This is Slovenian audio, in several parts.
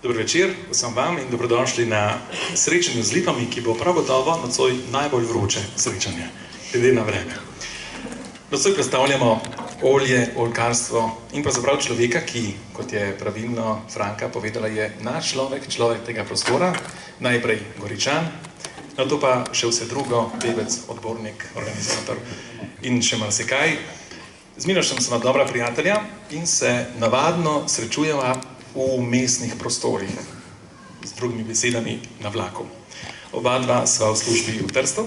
Dober večer vsem vam in dobrodošli na srečanju z lipami, ki bo prav gotovo nocoj najbolj vroče srečanje, glede na vreme. Nocoj predstavljamo olje, oljkarstvo in pravzaprav človeka, ki, kot je pravilno Franka povedala, je naš človek, človek tega prostora, najprej Goričan, nato pa še vse drugo, pevec, odbornik, organizator in še marsikaj. Z Milošem sva dobra prijatelja in se navadno srečujeva v mestnih prostorih, z drugimi besedami na vlaku. Oba dva sva v službi v Trstu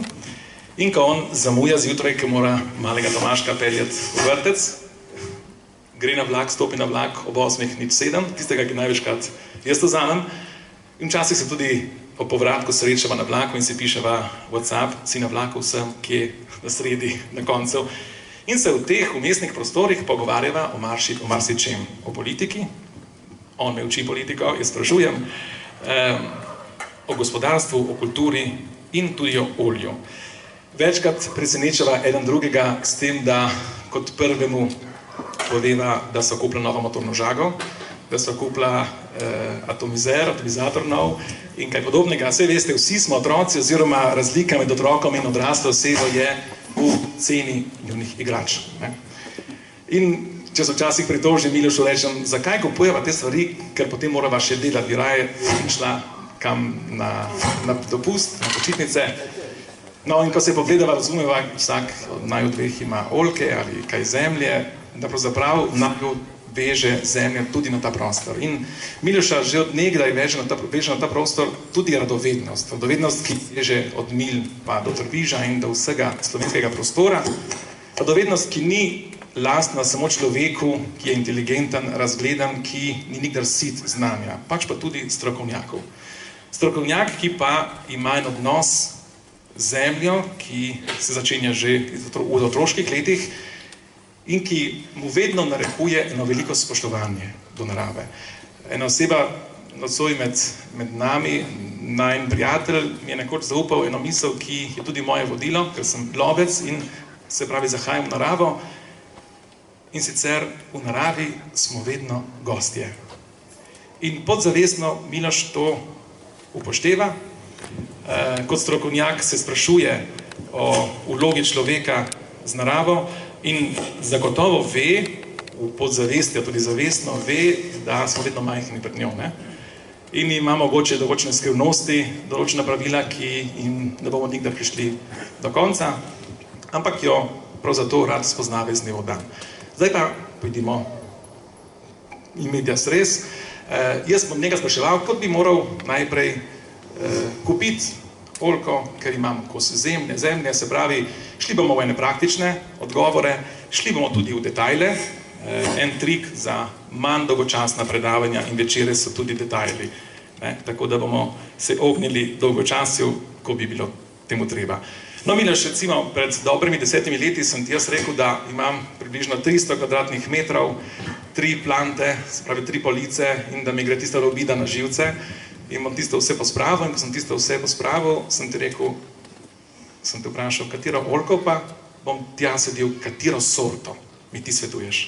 in ko on zamuja zjutraj, ko mora malega Tomaška peljati v vrtec, gre na vlak, stopi na vlak ob 8:07, tistega, ki največkrat jaz to vzamem, in včasih se tudi po povratku srečava na vlaku in si piševa WhatsApp, si na vlaku vsem, kje na sredi, na koncu. In se v teh mestnih prostorih pogovarjava o marsičem, o politiki, on me uči politiko, jaz sprašujem, o gospodarstvu, o kulturi in tudi o olju. Večkrat presenečava eden drugega s tem, da kot prvemu poveva, da so kupila novo motorno žago, da so kupila atomizator nov in kaj podobnega. Saj veste, vsi smo otroci oziroma razlika med otrokom in odraslo osebo je v ceni njunih igrač. In če se včasih pritožim Milošu, rečem, zakaj kupujeva te stvari, ker potem morava še delati, bi raje šla kam na dopust, na počitnice. No, in ko se pogledava, razumeva, vsak od naju dveh ima oljke ali kaj zemlje, da pravzaprav naju veže zemlja tudi na ta prostor. In Miloša že od nekdaj veže na ta prostor tudi radovednost. Radovednost, ki veže od Milj pa do Trbiža in do vsega slovenskega prostora. Radovednost, ki ni lastna samo človeku, ki je inteligenten, razgledan, ki ni nikdar sit znanja, pač pa tudi strokovnjakov. Strokovnjak, ki pa ima en odnos z zemljo, ki se začenja že v otroških letih in ki mu vedno narekuje eno veliko spoštovanje do narave. Ena oseba nocoj med nami, najin prijatelj, mi je nekoč zaupal eno misel, ki je tudi moje vodilo, ker sem lovec in se pravi zahajam v naravo. In sicer v naravi smo vedno gostje. In podzavestno Miloš to upošteva. Kot strokovnjak se sprašuje o vlogi človeka z naravo in zagotovo ve, v podzavesti, a tudi zavestno ve, da smo vedno majhni pred njo. In ima mogoče določene skrivnosti, določena pravila, ki jim ne bomo nikdar prišli do konca, ampak jo prav zato rad spoznava iz dneva v dan. Zdaj pa pojdimo in medias res. Jaz bom njega spraševal, kot bi moral najprej kupiti oljko, ker imam kos zemlje, se pravi, šli bomo v ene praktične odgovore, šli bomo tudi v detajle. En trik za manj dolgočasna predavanja in večere so tudi detajli. Tako da bomo se ognili dolgočasju, ko bi bilo temu treba. No, Miloš, recimo, pred dobrimi 10 leti sem ti jaz rekel, da imam približno 300 kvadratnih metrov, 3 plante, se pravi 3 police in da mi gre tista robida na živce in bom tisto vse pospravil in ko sem tisto vse pospravil, sem ti rekel, sem te vprašal, katero oljko pa bom tja sedil, katero sorto mi ti svetuješ?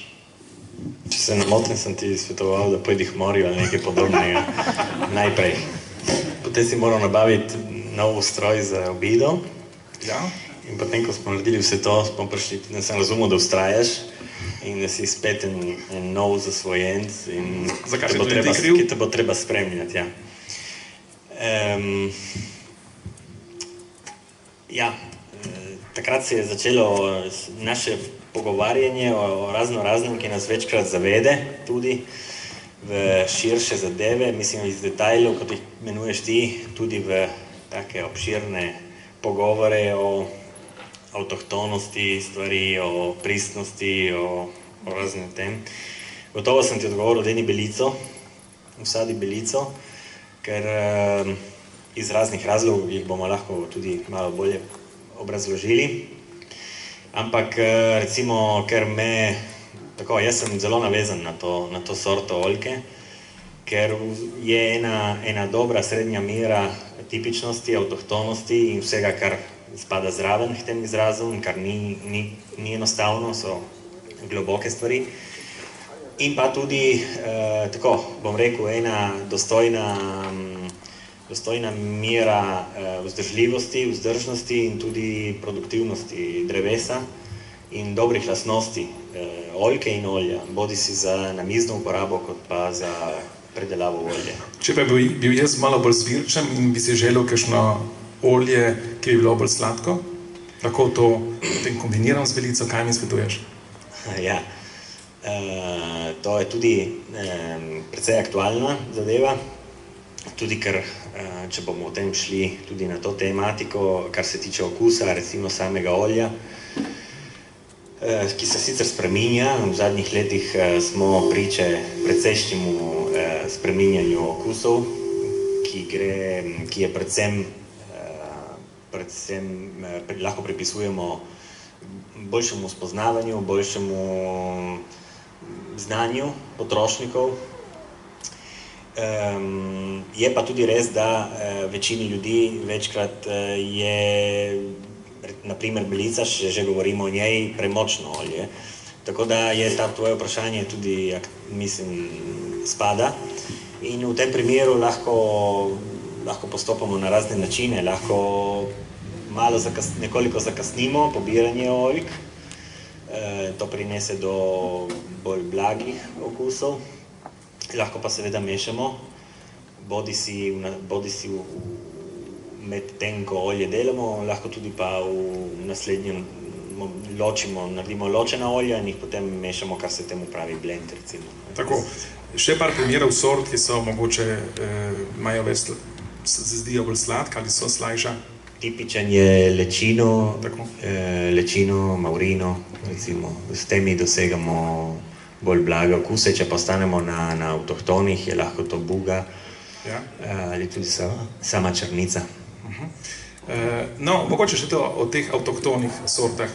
Če se ne motim, sem ti svetoval, da pojdi k morju ali nekaj podobnega najprej. Potem si moral nabaviti nov stroj za obido. Ja. In potem, ko smo naredili vse to, smo prišli, da sem razumel, da vztrajaš in da si spet en nov zasvojenc in ki te bo treba spremljati. Takrat se je začelo naše pogovarjanje o raznem, ki nas večkrat zavede tudi v širše zadeve, mislim iz detajlov, kot jih imenuješ ti, tudi v take obširne pogovore o avtohtonosti stvari, o pristnosti, o razne tem. Gotovo sem ti odgovoril, da ni belico, vsadi belico, ker iz raznih razlogov jih bomo lahko tudi malo bolje obrazložili. Ampak recimo, ker jaz sem zelo navezan na to sorto oljke, ker je ena dobra srednja mera tipičnosti, avtohtonosti in vsega, kar spada zraven k tem izrazom, kar ni enostavno, so globoke stvari. In pa tudi, tako bom rekel, ena dostojna mera vzdržljivosti, vzdržnosti in tudi produktivnosti drevesa in dobrih lastnosti oljke in olja, bodi si za namizno uporabo, kot pa za predelavo olje. Če pa bi bil jaz malo bolj zvirčen in bi si želel kakšno olje, ki bi bilo bolj sladko, lahko to potem kombiniram z belico, kaj mi svetuješ? Ja, to je tudi precej aktualna zadeva, tudi ker, če bomo o tem šli tudi na to tematiko, kar se tiče okusa, recimo samega olja, ki se sicer spreminja. V zadnjih letih smo priče precejšnjemu spreminjanju okusov, ki je predvsem lahko pripisujemo boljšemu spoznavanju, boljšemu znanju potrošnikov. Je pa tudi res, da večini ljudi večkrat je, naprimer belica, že govorimo o njej, premočno olje. Tako da je ta tvoje vprašanje tudi, mislim, spada. In v tem primeru lahko postopamo na razne načine, lahko nekoliko zakasnimo pobiranje oljk. To prinese do bolj blagih okusov. Lahko pa seveda mešamo, bodi si med tem, ko olje delamo, lahko tudi pa v naslednjem naredimo ločena olja in jih potem mešamo, kar se temu pravi blend, recimo. Tako, še par primerov sort, ki so mogoče, imajo več, se zdijo bolj sladka ali so slajša? Tipičen je lečino, maurino, recimo. S temi dosegamo bolj blage okuse, če pa ostanemo na avtohtonih, je lahko to buga, ja. Ali tudi sama črnica. No, mogoče še to o teh avtohtonih sortah.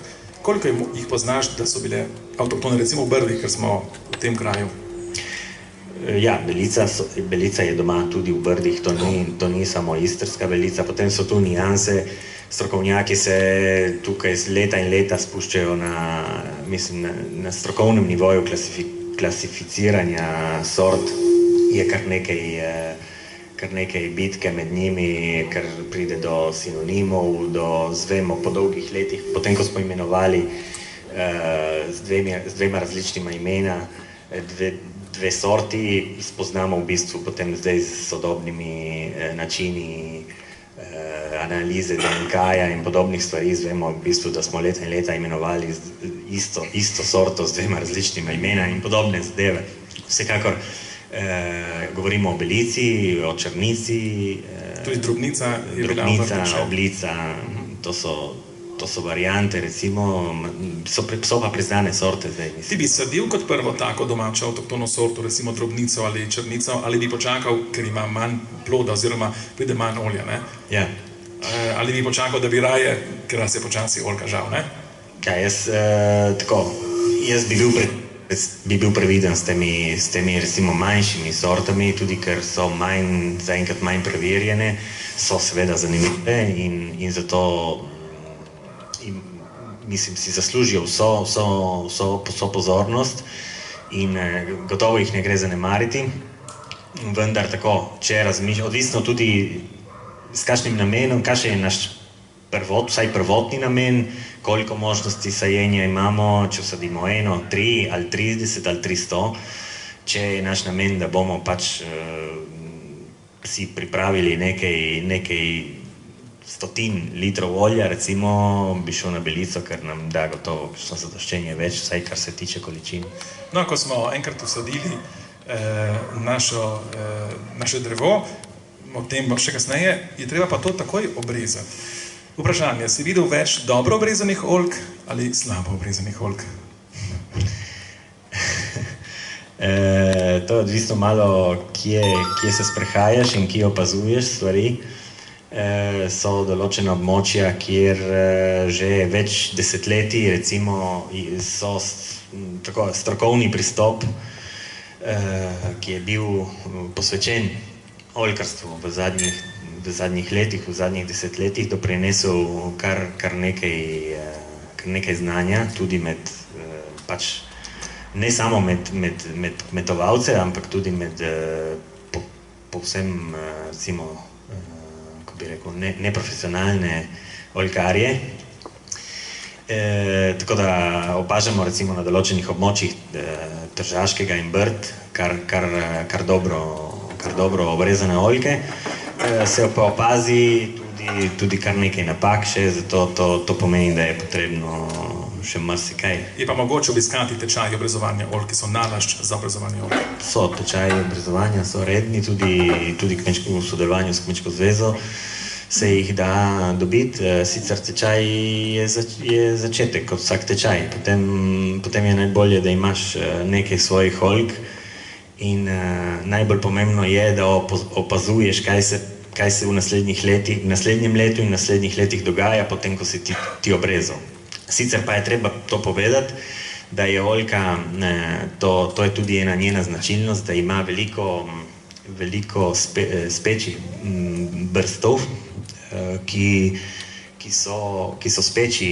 Koliko jih poznaš, da so bile avtohtone, recimo v Brdi, ker smo v tem kraju? Ja, belica je doma tudi v Brdih, to ni samo istrska belica, potem so tu nijanse. Strokovnjaki se tukaj leta in leta spuščajo na strokovnem nivoju klasificiranja sort. Je kar nekaj bitke med njimi, ker pride do sinonimov, zvemo po dolgih letih, potem ko smo imenovali z dvema različnima imena dve sorti, spoznamo v bistvu potem zdaj z sodobnimi načini analize DNK-ja in podobnih stvari, zvemo v bistvu, da smo leta in leta imenovali isto sorto z dvema različnima imena in podobne zadeve. Vsekakor govorimo o belici, o črnici, tudi drobnica je bila oblica, to so variante, recimo, so pa priznane sorte zdaj. Ti bi sadil kot prvo tako domačo avtohtono sorto, recimo drobnico ali črnico, ali bi počakal, ker ima manj ploda oziroma pride manj olja, ne? Ja. Ali bi počakal, da bi raje, ker nas je počasi oljka žal, ne? Kaj, jaz bi bil previden s temi recimo manjšimi sortami, tudi ker so zaenkrat manj preverjene, so seveda zanimive in zato mislim, si zaslužijo vso pozornost in gotovo jih ne gre zanemariti. Vendar tako, če razmišljam, odvisno tudi s kakšnim namenom, kakšen je naš vsaj prvotni namen, koliko možnosti sajenja imamo, če vsadimo 1, 3 ali 30 ali 300, če je naš namen, da bomo pač si pripravili nekaj stotin litrov olja, recimo, bi šel na belico, ker nam da gotovo kakšno zadoščenje več, vsaj kar se tiče količin. No, ko smo enkrat usadili naše drevo, o tem še kasneje, je treba pa to takoj obrezati. Vprašanje, si videl več dobro obrezanih oljk ali slabo obrezanih oljk? To je odvisno malo, kje se sprehajaš in kje opazuješ stvari. So določena območja, kjer že več desetletij, recimo, so tako strokovni pristop, ki je bil posvečen oljkarstvu v zadnjih letih, v zadnjih desetletjih, doprinesel kar nekaj znanja, tudi med pač ne samo med kmetovalce, ampak tudi med povsem, recimo, kako bi rekel, neprofesionalne oljkarje. Tako da opažamo recimo na določenih območjih Tržaškega in Brd kar dobro obrezane oljke. Se pa opazi tudi kar nekaj napak še, zato to pomeni, da je potrebno še marsikaj. Je pa mogoče obiskati tečaji obrezovanja oljk, ki so nalašč za obrezovanje oljk? So tečaji obrezovanja, so redni, tudi v sodelovanju s Kmečko zvezo se jih da dobiti. Sicer tečaj je začetek, kot vsak tečaj. Potem je najbolje, da imaš nekaj svojih oljk in najbolj pomembno je, da opazuješ, kaj se v naslednjem letu in naslednjih letih dogaja, potem, ko si ti obrezal. Sicer pa je treba to povedati, da je oljka, to je tudi ena njena značilnost, da ima veliko spečih brstov, ki so speči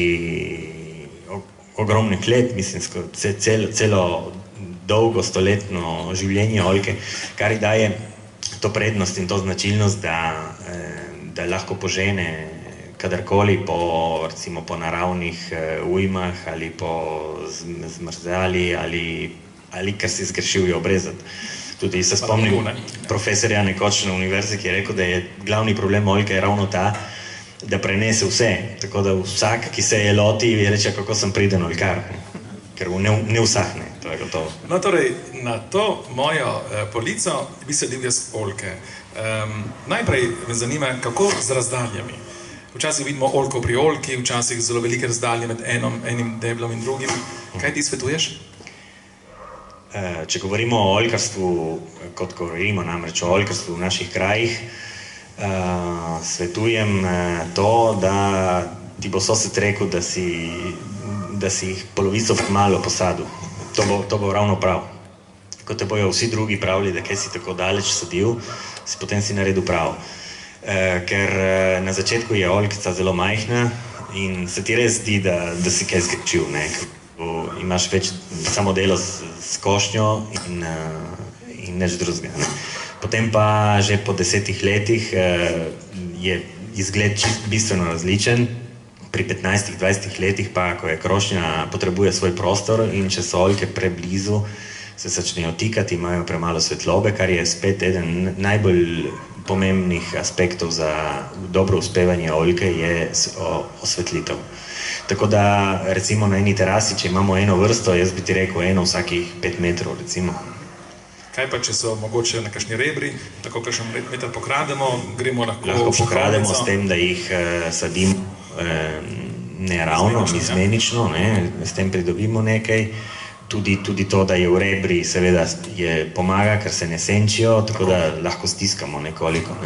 ogromnih let, mislim, celo dolgo stoletno življenje oljke, kar ji daje to prednost in to značilnost, da lahko požene kadarkoli recimo po naravnih ujmah ali po zmrzali ali ker si zgrešil jo obrezati. Tudi se spomnim profesorja nekoč na univerzi, ki je rekel, da je glavni problem oljke ravno ta, da prenese vse. Tako da vsak, ki se je loti, reče, kako sem priden oljkar, ker ne usahne, to je gotovo. No, torej, na to mojo polico bi sedel jaz oljke. Najprej me zanima, kako z razdaljami. Včasih vidimo oljko pri oljki, včasih zelo velike razdalje med enim deblom in drugim. Kaj ti svetuješ? Če govorimo o oljkarstvu, kot govorimo namreč o oljkarstvu v naših krajih, svetujem to, da ti bo sosed rekel, da si jih polovico kmalu posadil. To bo ravno prav. Ko te bojo vsi drugi pravili, da kaj si tako daleč sadil, potem si naredil prav. Ker na začetku je oljkica zelo majhna in se ti res zdi, da si kaj zgrešil, ne? Imaš več samo delo s košnjo in nič drugega. Potem pa že po 10 letih je izgled bistveno različen. Pri 15-20 letih pa, ko je krošnja potrebuje svoj prostor in če so oljke preblizu, se začnejo tikati, imajo premalo svetlobe, kar je spet eden najbolj pomembnih aspektov za dobro uspevanje oljke je osvetlitev. Tako da recimo na eni terasi, če imamo eno vrsto, jaz bi ti rekel eno vsakih 5 metrov recimo. Kaj pa, če so mogoče na kakšni rebri, tako kakšen meter pokrademo, gremo lahko pokrademo s tem, da jih sadim neravno, izmenično, s tem pridobimo nekaj. Tudi to, da je v rebri, seveda pomaga, ker se ne senčijo, tako da lahko stiskamo nekoliko.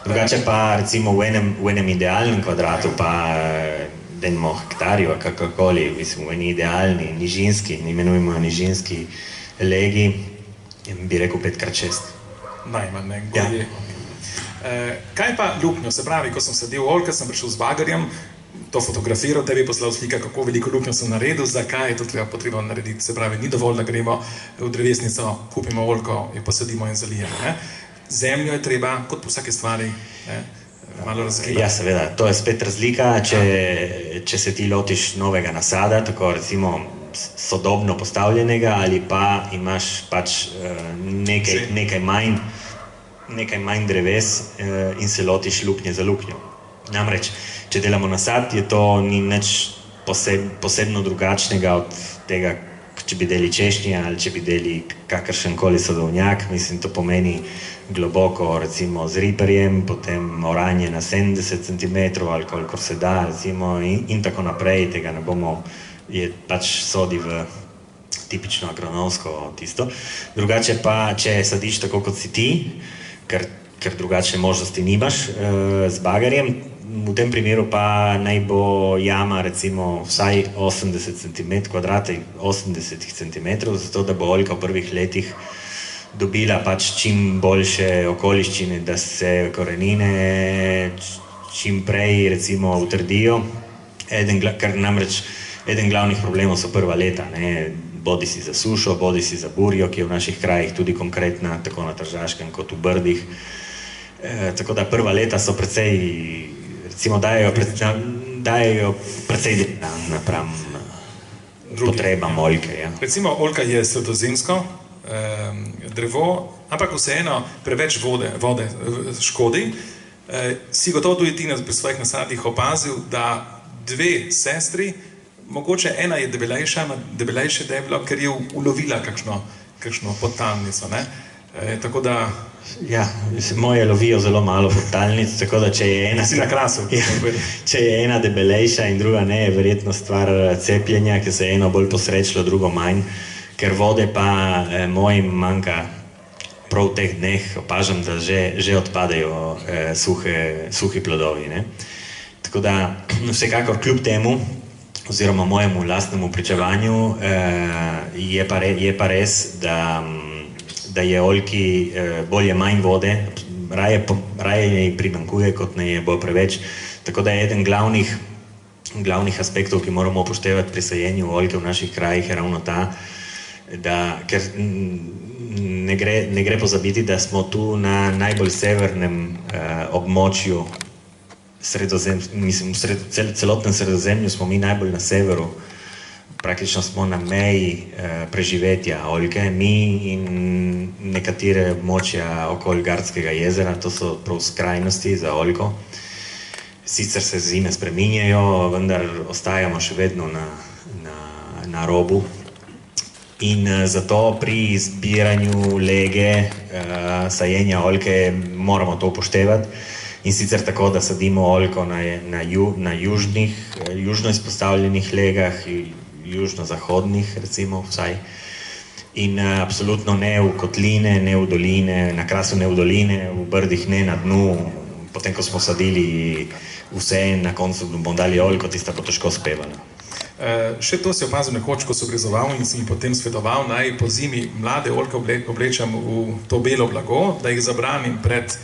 Drugače pa recimo v enem idealnem kvadratu pa denimo hektarju, kakorkoli, v eni idealni nižinski, imenujemo nižinski legi, bi rekel 5x6. Najmanj, ne, gorje. Kaj pa luknjo? Se pravi, ko sem sedel v oljke, sem prišel z bagerjem, to fotografiral, tebi poslal slika, kako veliko luknjo sem naredil, zakaj je to potrebno narediti. Se pravi, ni dovolj, da gremo v drevesnico, kupimo oljko, jo posadimo in zalijemo. Zemljo je treba, kot po vsake stvari, malo razgibati. Ja, seveda, to je spet razlika, če se ti lotiš novega nasada, tako recimo sodobno postavljenega, ali pa imaš pač nekaj manj dreves in se lotiš luknje za luknjo. Namreč, če delamo nasad, to ni nič posebno drugačnega od tega, če bi deli češnje ali če bi deli kakršenkoli sadovnjak. Mislim, to pomeni globoko, recimo z riperjem, potem oranje na 70 cm ali kolikor se da, recimo, in tako naprej. Tega ne bomo, pač sodi v tipično agronomsko tisto. Drugače pa, če sadiš tako kot si ti, ker drugačne možnosti nimaš z bagerjem, v tem primeru pa naj bo jama recimo vsaj 80 cm, kvadrati 80 cm, zato da bo oljka v prvih letih dobila pač čim boljše okoliščine, da se korenine čim prej recimo utrdijo. Ker namreč eden glavnih problemov so prva leta, bodi si za sušo, bodi si za burjo, ki je v naših krajih tudi konkretna, tako na Tržaškem kot v Brdih. Tako da prva leta so precej, recimo dajejo precej dela napram potrebam oljke. Ja. Recimo, oljka je sredozemsko drevo, ampak vseeno preveč vode škodi. Si gotovo tudi ti pri svojih nasadih opazil, da dve sestri, mogoče ena je debelejše deblo, ker je ulovila kakšno podtalnico, ne? Tako da... Ja, moje lovijo zelo malo podtalnic, tako da če je ena... Si na krasu. Ja, če je ena debelejša in druga ne, je verjetno stvar cepljenja, ker se je eno bolj posrečilo, drugo manj, ker vode pa mojim manjka prav v teh dneh, opažam, da že odpadajo suhi plodovi, ne. Tako da, vsekakor kljub temu, oziroma mojemu lastnemu pričevanju, je pa res, da je oljki bolje manj vode, raje ji primanjkuje, kot ne je bo preveč. Tako da je eden glavnih aspektov, ki moramo upoštevati pri sajenju oljke v naših krajih, je ravno ta, ker ne gre pozabiti, da smo tu na najbolj severnem območju celotnem Sredozemlju smo mi najbolj na severu, praktično smo na meji preživetja oljke, mi in nekatere območja okoli Gardskega jezera, to so prav skrajnosti za oljko. Sicer se zime spreminjajo, vendar ostajamo še vedno na robu. In zato pri zbiranju lege, sajenja oljke moramo to upoštevati. In sicer tako, da sadimo oljko na južno izpostavljenih legah, južno-zahodnih recimo vsaj. In absolutno ne v kotline, ne v doline, na Krasu ne v doline, v Brdih ne na dnu. Potem, ko smo sadili vse, na koncu bomo dali oljko, tista bo težko spevala. Še to si opazil nekoč, ko so grezoval in si jim potem svetoval, naj po zimi mlade oljke oblečem v to belo blago, da jih zabranim pred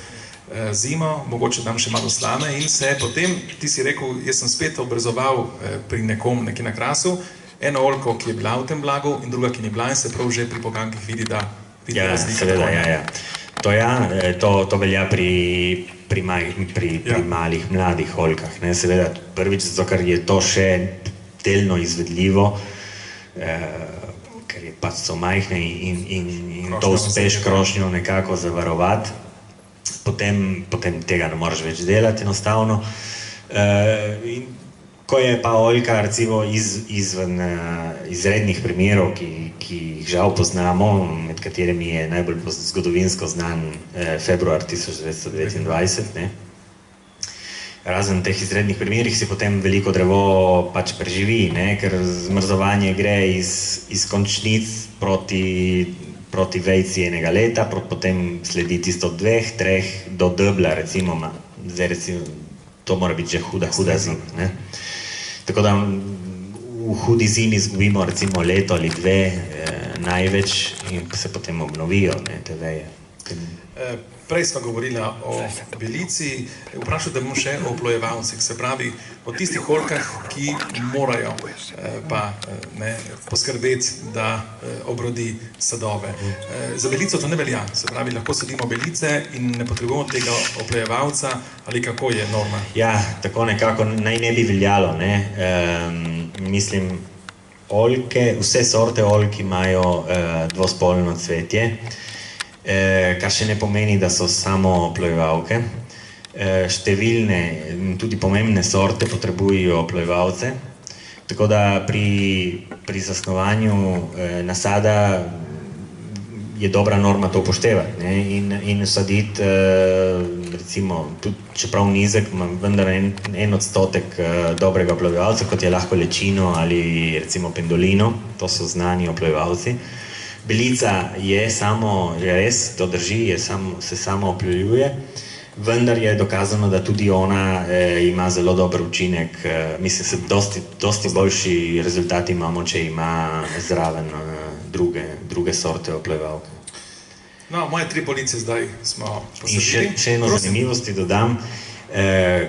zimo, mogoče dam še malo slame in se potem, ti si rekel, jaz sem spet obrezoval pri nekom nekje na Krasu, eno oljko, ki je bila v tem blagu in druga, ki ni bila in se prav že pri pogankih vidi, da vidi razlika. Ja, to velja pri malih, mladih oljkah, ne, seveda prvič, zato ker je to še delno izvedljivo, ker je pač so majhne in to uspeš krošnjo nekako zavarovati, potem tega ne moreš več delati enostavno. Ko je pa oljka recimo izven izrednih primerov, ki jih žal poznamo, med katerimi je najbolj zgodovinsko znan februar 1929, ne. Razen teh izrednih primerih si potem veliko drevo pač preživi, ne, ker zmrzovanje gre iz končnic proti vejci enega leta, potem sledi tisto 2, 3 do debla, recimo, zdaj recimo, to mora biti že huda zima, ne. Tako da v hudi zimi izgubimo recimo leto ali 2 največ in se potem obnovijo, ne, te veje. Prej smo govorila o belici, vprašal da bom še o oplojevalcih, se pravi o tistih oljkah, ki morajo poskrbeti, da obrodi sadove. Za belico to ne velja, se pravi lahko sadimo belice in ne potrebujemo tega oplojevalca, ali kako je norma? Ja, tako nekako naj ne bi veljalo, ne. Mislim, oljke, vse sorte oljk imajo dvospolno cvetje, kar še ne pomeni, da so samo oplojevalke. Številne in tudi pomembne sorte potrebujejo oplojevalce, tako da pri zasnovanju nasada je dobra norma to upoštevati, ne, in saditi, recimo, tudi čeprav nizek, vendar 1% dobrega oplojevalca, kot je lahko lečino ali recimo pendolino, to so znani oplojevalci. Belica je samo, je res, to drži, se samo oploljuje, vendar je dokazano, da tudi ona ima zelo dober učinek, mislim, se dosti boljši rezultati imamo, če ima zraven druge sorte oplojevalke. No, moje 3 police zdaj smo posadili. In še eno zanimivosti dodam,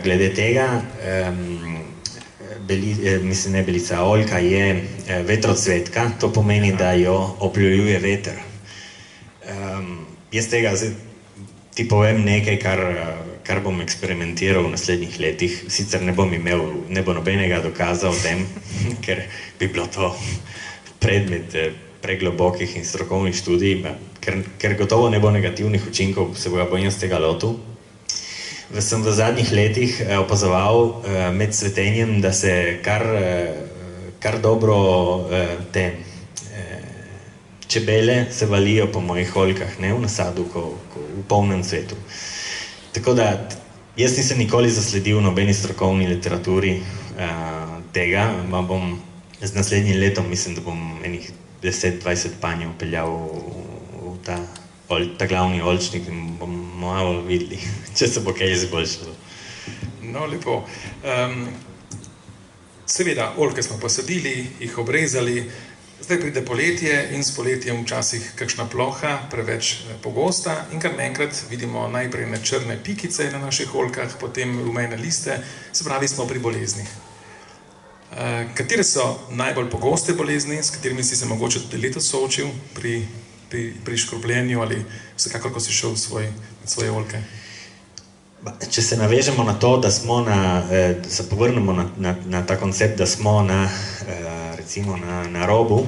glede tega, mislim ne belica, oljka je vetrocvetka, to pomeni, da jo obljuje veter. Jaz tega ti povem nekaj, kar bom eksperimentiral v naslednjih letih. Sicer ne bo nobenega dokaza o tem, ker bi bilo to predmet preglobokih in strokovnih študij, ker gotovo ne bo negativnih učinkov, se bom jaz tega lotil. Sem v zadnjih letih opazoval med cvetenjem, da se kar dobro te čebele se valijo po mojih oljkah, ne, v nasadu, v polnem cvetu. Tako da jaz nisem nikoli zasledil nobeni strokovni literaturi tega, ma bom z naslednjim letom, mislim, da bom enih 10-20 panjev peljal v ta glavni oljčnik in bomo malo videli, če se bo kaj izboljšalo. No, lepo. Seveda, oljke smo posadili, jih obrezali, zdaj pride poletje in s poletjem včasih kakšna ploha, preveč pogosta in kar naenkrat vidimo najprej črne pikice na naših oljkah, potem rumene liste, se pravi, smo pri boleznih. Katere so najbolj pogoste bolezni, s katerimi si se mogoče tudi letos soočil pri škropljenju ali vsekakor, ko si šel v svoje oljke? Če se navežemo na to, da se povrnemo na ta koncept, da smo recimo na robu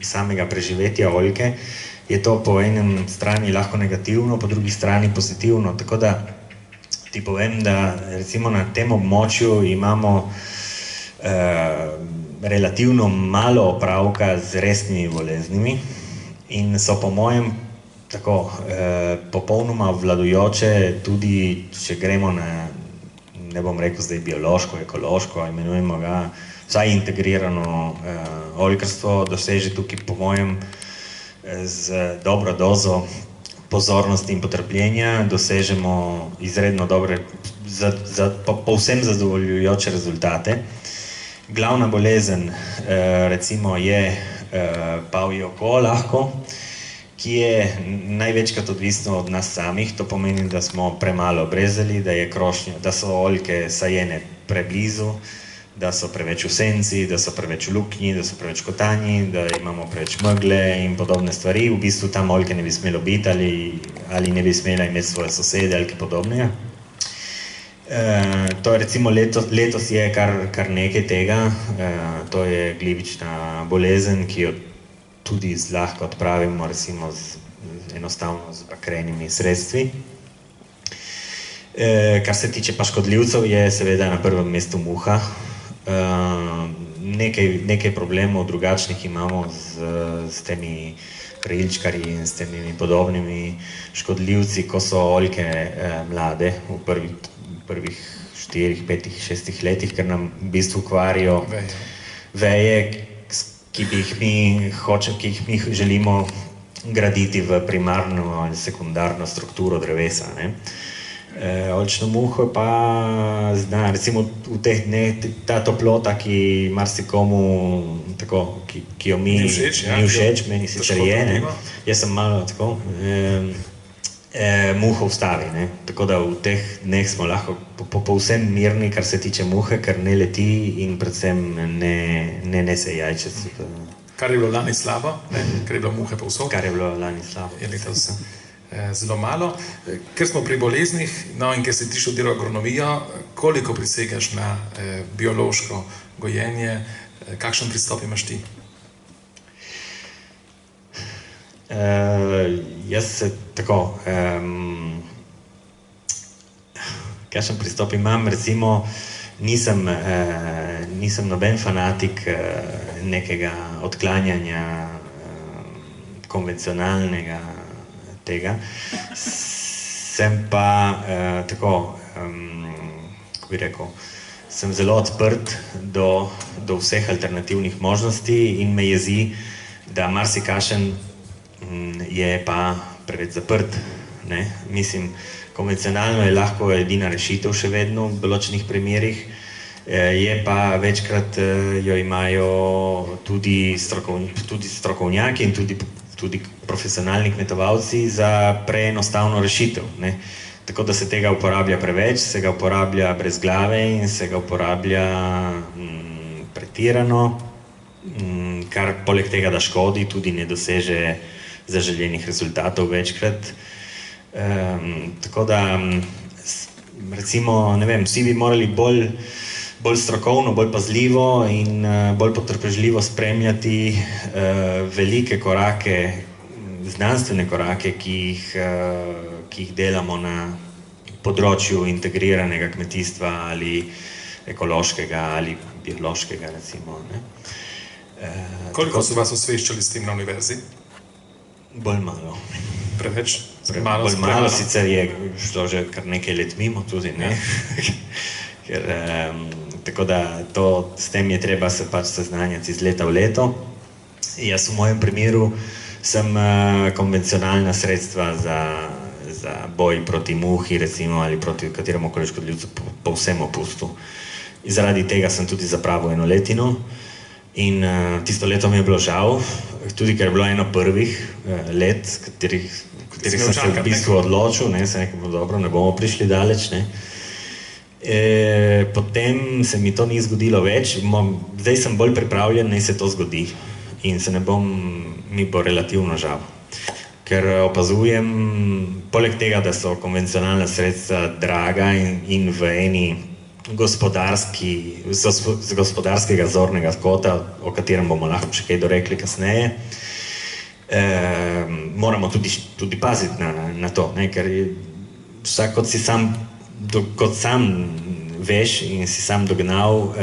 samega preživetja oljke, je to po enem strani lahko negativno, po drugi strani pozitivno. Tako da ti povem, da recimo na tem območju imamo relativno malo opravka z resnimi boleznimi in so po mojem tako popolnoma obvladujoče tudi, če gremo na, ne bom rekel zdaj biološko, ekološko, imenujemo ga vsaj integrirano oljkarstvo, doseže tukaj po mojem z dobro dozo pozornosti in potrpljenja, dosežemo izredno dobre, povsem zadovoljujoče rezultate. Glavna bolezen recimo je pavje oko lahko, ki je največkrat odvisno od nas samih, to pomeni, da smo premalo obrezali, da so oljke sajene preblizu, da so preveč v senci, da so preveč v luknji, da so preveč kotanji, da imamo preveč megle in podobne stvari. V bistvu tam oljke ne bi smelo biti ali ne bi smela imeti svoje sosede ali kaj podobnega. To je recimo letos je kar nekaj tega, to je glivična bolezen, ki jo tudi zlahka odpravimo recimo enostavno z bakrenimi sredstvi. Kar se tiče pa škodljivcev, je seveda na prvem mestu muha. Nekaj problemov drugačnih imamo s temi krilčkarji in s temi podobnimi škodljivci, ko so oljke mlade v prvih 4, 5, 6 letih, ker nam v bistvu kvarijo veje, ki jih mi želimo graditi v primarno ali sekundarno strukturo drevesa. Oljčno muho pa zna, recimo v teh dneh, ta toplota, ki marsikomu tako, ki jo mi ni všeč, meni sicer je, jaz sem malo tako, muho vstavi, tako da v teh dneh smo lahko povsem mirni, kar se tiče muhe, ker ne leti in predvsem ne nese jajčec. Kar je bilo lani slabo, ker je bilo muhe povsod. Kar je bilo lani slabo. Je letos zelo malo. Ker smo pri boleznih, no in ker si ti študiral agronomijo, koliko prisegaš na biološko gojenje, kakšen pristop imaš ti? Jaz se tako, kakšen pristop imam, recimo nisem noben fanatik nekega odklanjanja konvencionalnega tega, sem pa tako, kako bi rekel, sem zelo odprt do vseh alternativnih možnosti in me jezi, da marsikašen je pa preveč zaprt. Mislim, konvencionalno je lahko edina rešitev še vedno v določenih primerih, je pa večkrat jo imajo tudi strokovnjaki in tudi profesionalni kmetovalci za preenostavno rešitev. tako da se tega uporablja preveč, se ga uporablja brez glave in se ga uporablja pretirano, kar poleg tega, da škodi, tudi ne doseže zaželenih rezultatov večkrat. Tako da, recimo, ne vem, vsi bi morali bolj strokovno, bolj pazljivo in bolj potrpežljivo spremljati velike korake, znanstvene korake, ki jih delamo na področju integriranega kmetijstva ali ekološkega ali biološkega, recimo. Koliko so vas osveščali s tem na univerzi? Bolj malo. Preveč? Bolj malo, sicer je šlo že kar nekaj let mimo tudi, ne? Ker, tako da s tem je treba se pač seznanjati iz leta v leto. Jaz v mojem primeru sem konvencionalna sredstva za boj proti muhi, recimo, ali proti kateremu koli škodljivcu povsem opustil. In zaradi tega sem tudi zapravil eno letino. In tisto leto mi je bilo žal, tudi ker je bilo eno prvih let, katerih sem se v bistvu odločil, sem rekel, dobro, ne bomo prišli daleč, ne. Potem se mi to ni zgodilo več, zdaj sem bolj pripravljen, naj se to zgodi. In mi bo relativno žal. Ker opazujem, poleg tega, da so konvencionalna sredstva draga in v eni z gospodarskega zornega kota, o katerem bomo lahko še kaj dorekli kasneje, moramo tudi paziti na to, ker vsak kot sam veš in si sam dognal,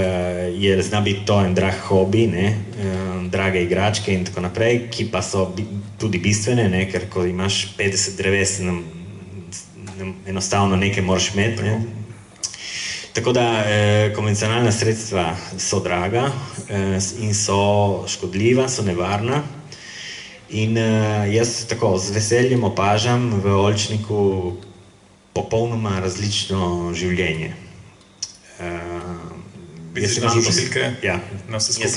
zna biti to en drag hobi, drage igračke in tako naprej, ki pa so tudi bistvene, ker ko imaš 50 dreves, enostavno nekaj moraš imeti. Tako da konvencionalna sredstva so draga in so škodljiva, so nevarna. In jaz tako z veseljem opažam v oljčniku popolnoma različno življenje. Jaz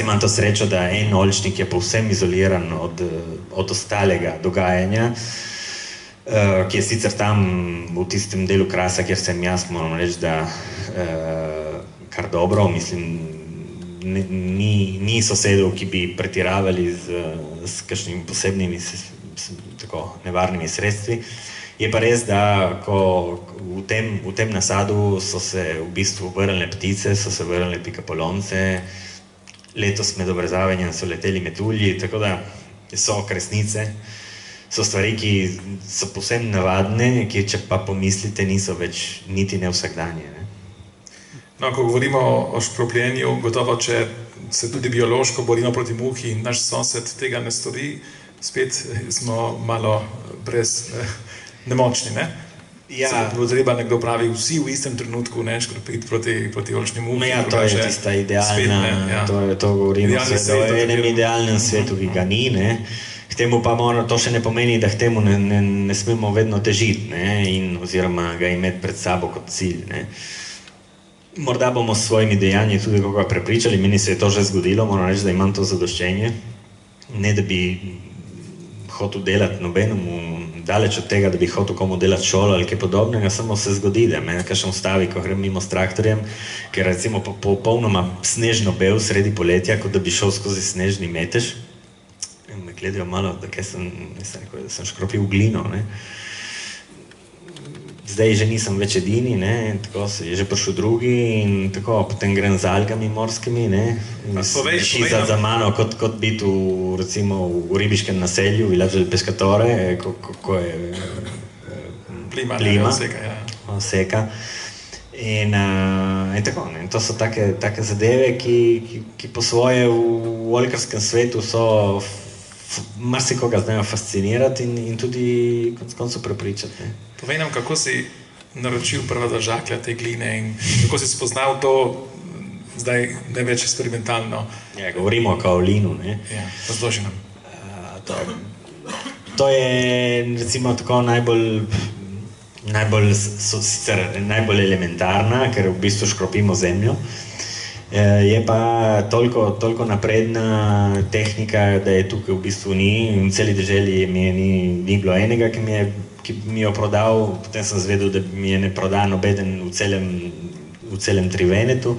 imam to srečo, da en oljčnik je povsem izoliran od ostalega dogajanja, ki je sicer tam v tistem delu Krasa, kjer sem jaz, moram reči, da kar dobro, mislim, ni sosedov, ki bi pretiravali s kakšnimi posebnimi nevarnimi sredstvi. Je pa res, da v tem nasadu so se v bistvu vrnile ptice, so se vrnile pikapolonce, letos med obrezavanjem so leteli metulji, tako da so kresnice, so stvari, ki so povsem navadne, ki če pa pomislite, niso več niti ne vsakdanje. No, ko govorimo o škropljenju, gotovo, če se tudi biološko borimo proti muhi in naš sosed tega ne stori, spet smo malo nemočni, ne? Ja. Se bo treba nekdo pravi vsi v istem trenutku škropiti proti oljčni muhi. Ja, to je tista idealna, to govorimo o enem idealnem svetu, ki ga ni, ne? K temu pa to še ne pomeni, da k temu ne smemo vedno težiti, oziroma ga imeti pred sabo kot cilj, ne? Morda bomo s svojimi dejanji tudi koga prepričali, meni se je to že zgodilo, moram reči, da imam to zadoščenje, ne da bi hotel delati nobenemu, daleč od tega, da bi hotel komu delati šolo ali kaj podobnega, samo se zgodi, da me kakšen ustavi, ko grem mimo s traktorjem, ker recimo popolnoma snežno bel sredi poletja, kot da bi šel skozi snežni metež, in me gledajo malo, da sem škropil glino, ne. Zdaj že nisem več edini, ne, tako se je že prišel drugi in tako, potem grem z algami morskimi, ne, šizati za mano, kot biti recimo v ribiškem naselju, Village del Pescatore, ko je plima, seka. In tako, ne, to so take zadeve, ki po svoje v oljkarskem svetu so marsikoga znajo fascinirati in tudi konec koncev prepričati. Povej nam, kako si naročil prva dva žaklja te gline in kako si spoznal to zdaj ne več eksperimentalno. Ja, govorimo o kaolinu, ne. Ja, razloži nam. To je recimo tako najbolj elementarna, ker v bistvu škropimo zemljo. Je pa toliko napredna tehnika, da je tukaj v bistvu ni, in v celi deželi mi ni bilo enega, ki ki mi jo prodal, potem sem zvedel, da mi je ne proda nobeden v celem Trivenetu.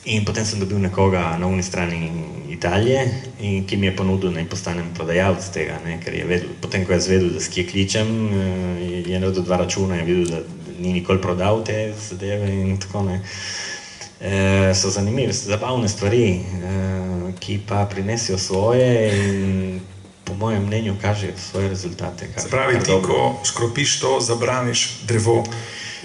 In potem sem dobil nekoga na uni strani Italije, ki mi je ponudil, naj postanem prodajalec tega, ne, ker je vedel, potem ko je zvedel, da s kje kličem, je naredil 2 računa in videl, da ni nikoli prodal te zadeve in tako ne. So zanimive, zabavne stvari, ki pa prinesijo svoje in po mojem mnenju kažejo svoje rezultate. Se pravi, ti, ko škropiš to, zabraniš drevo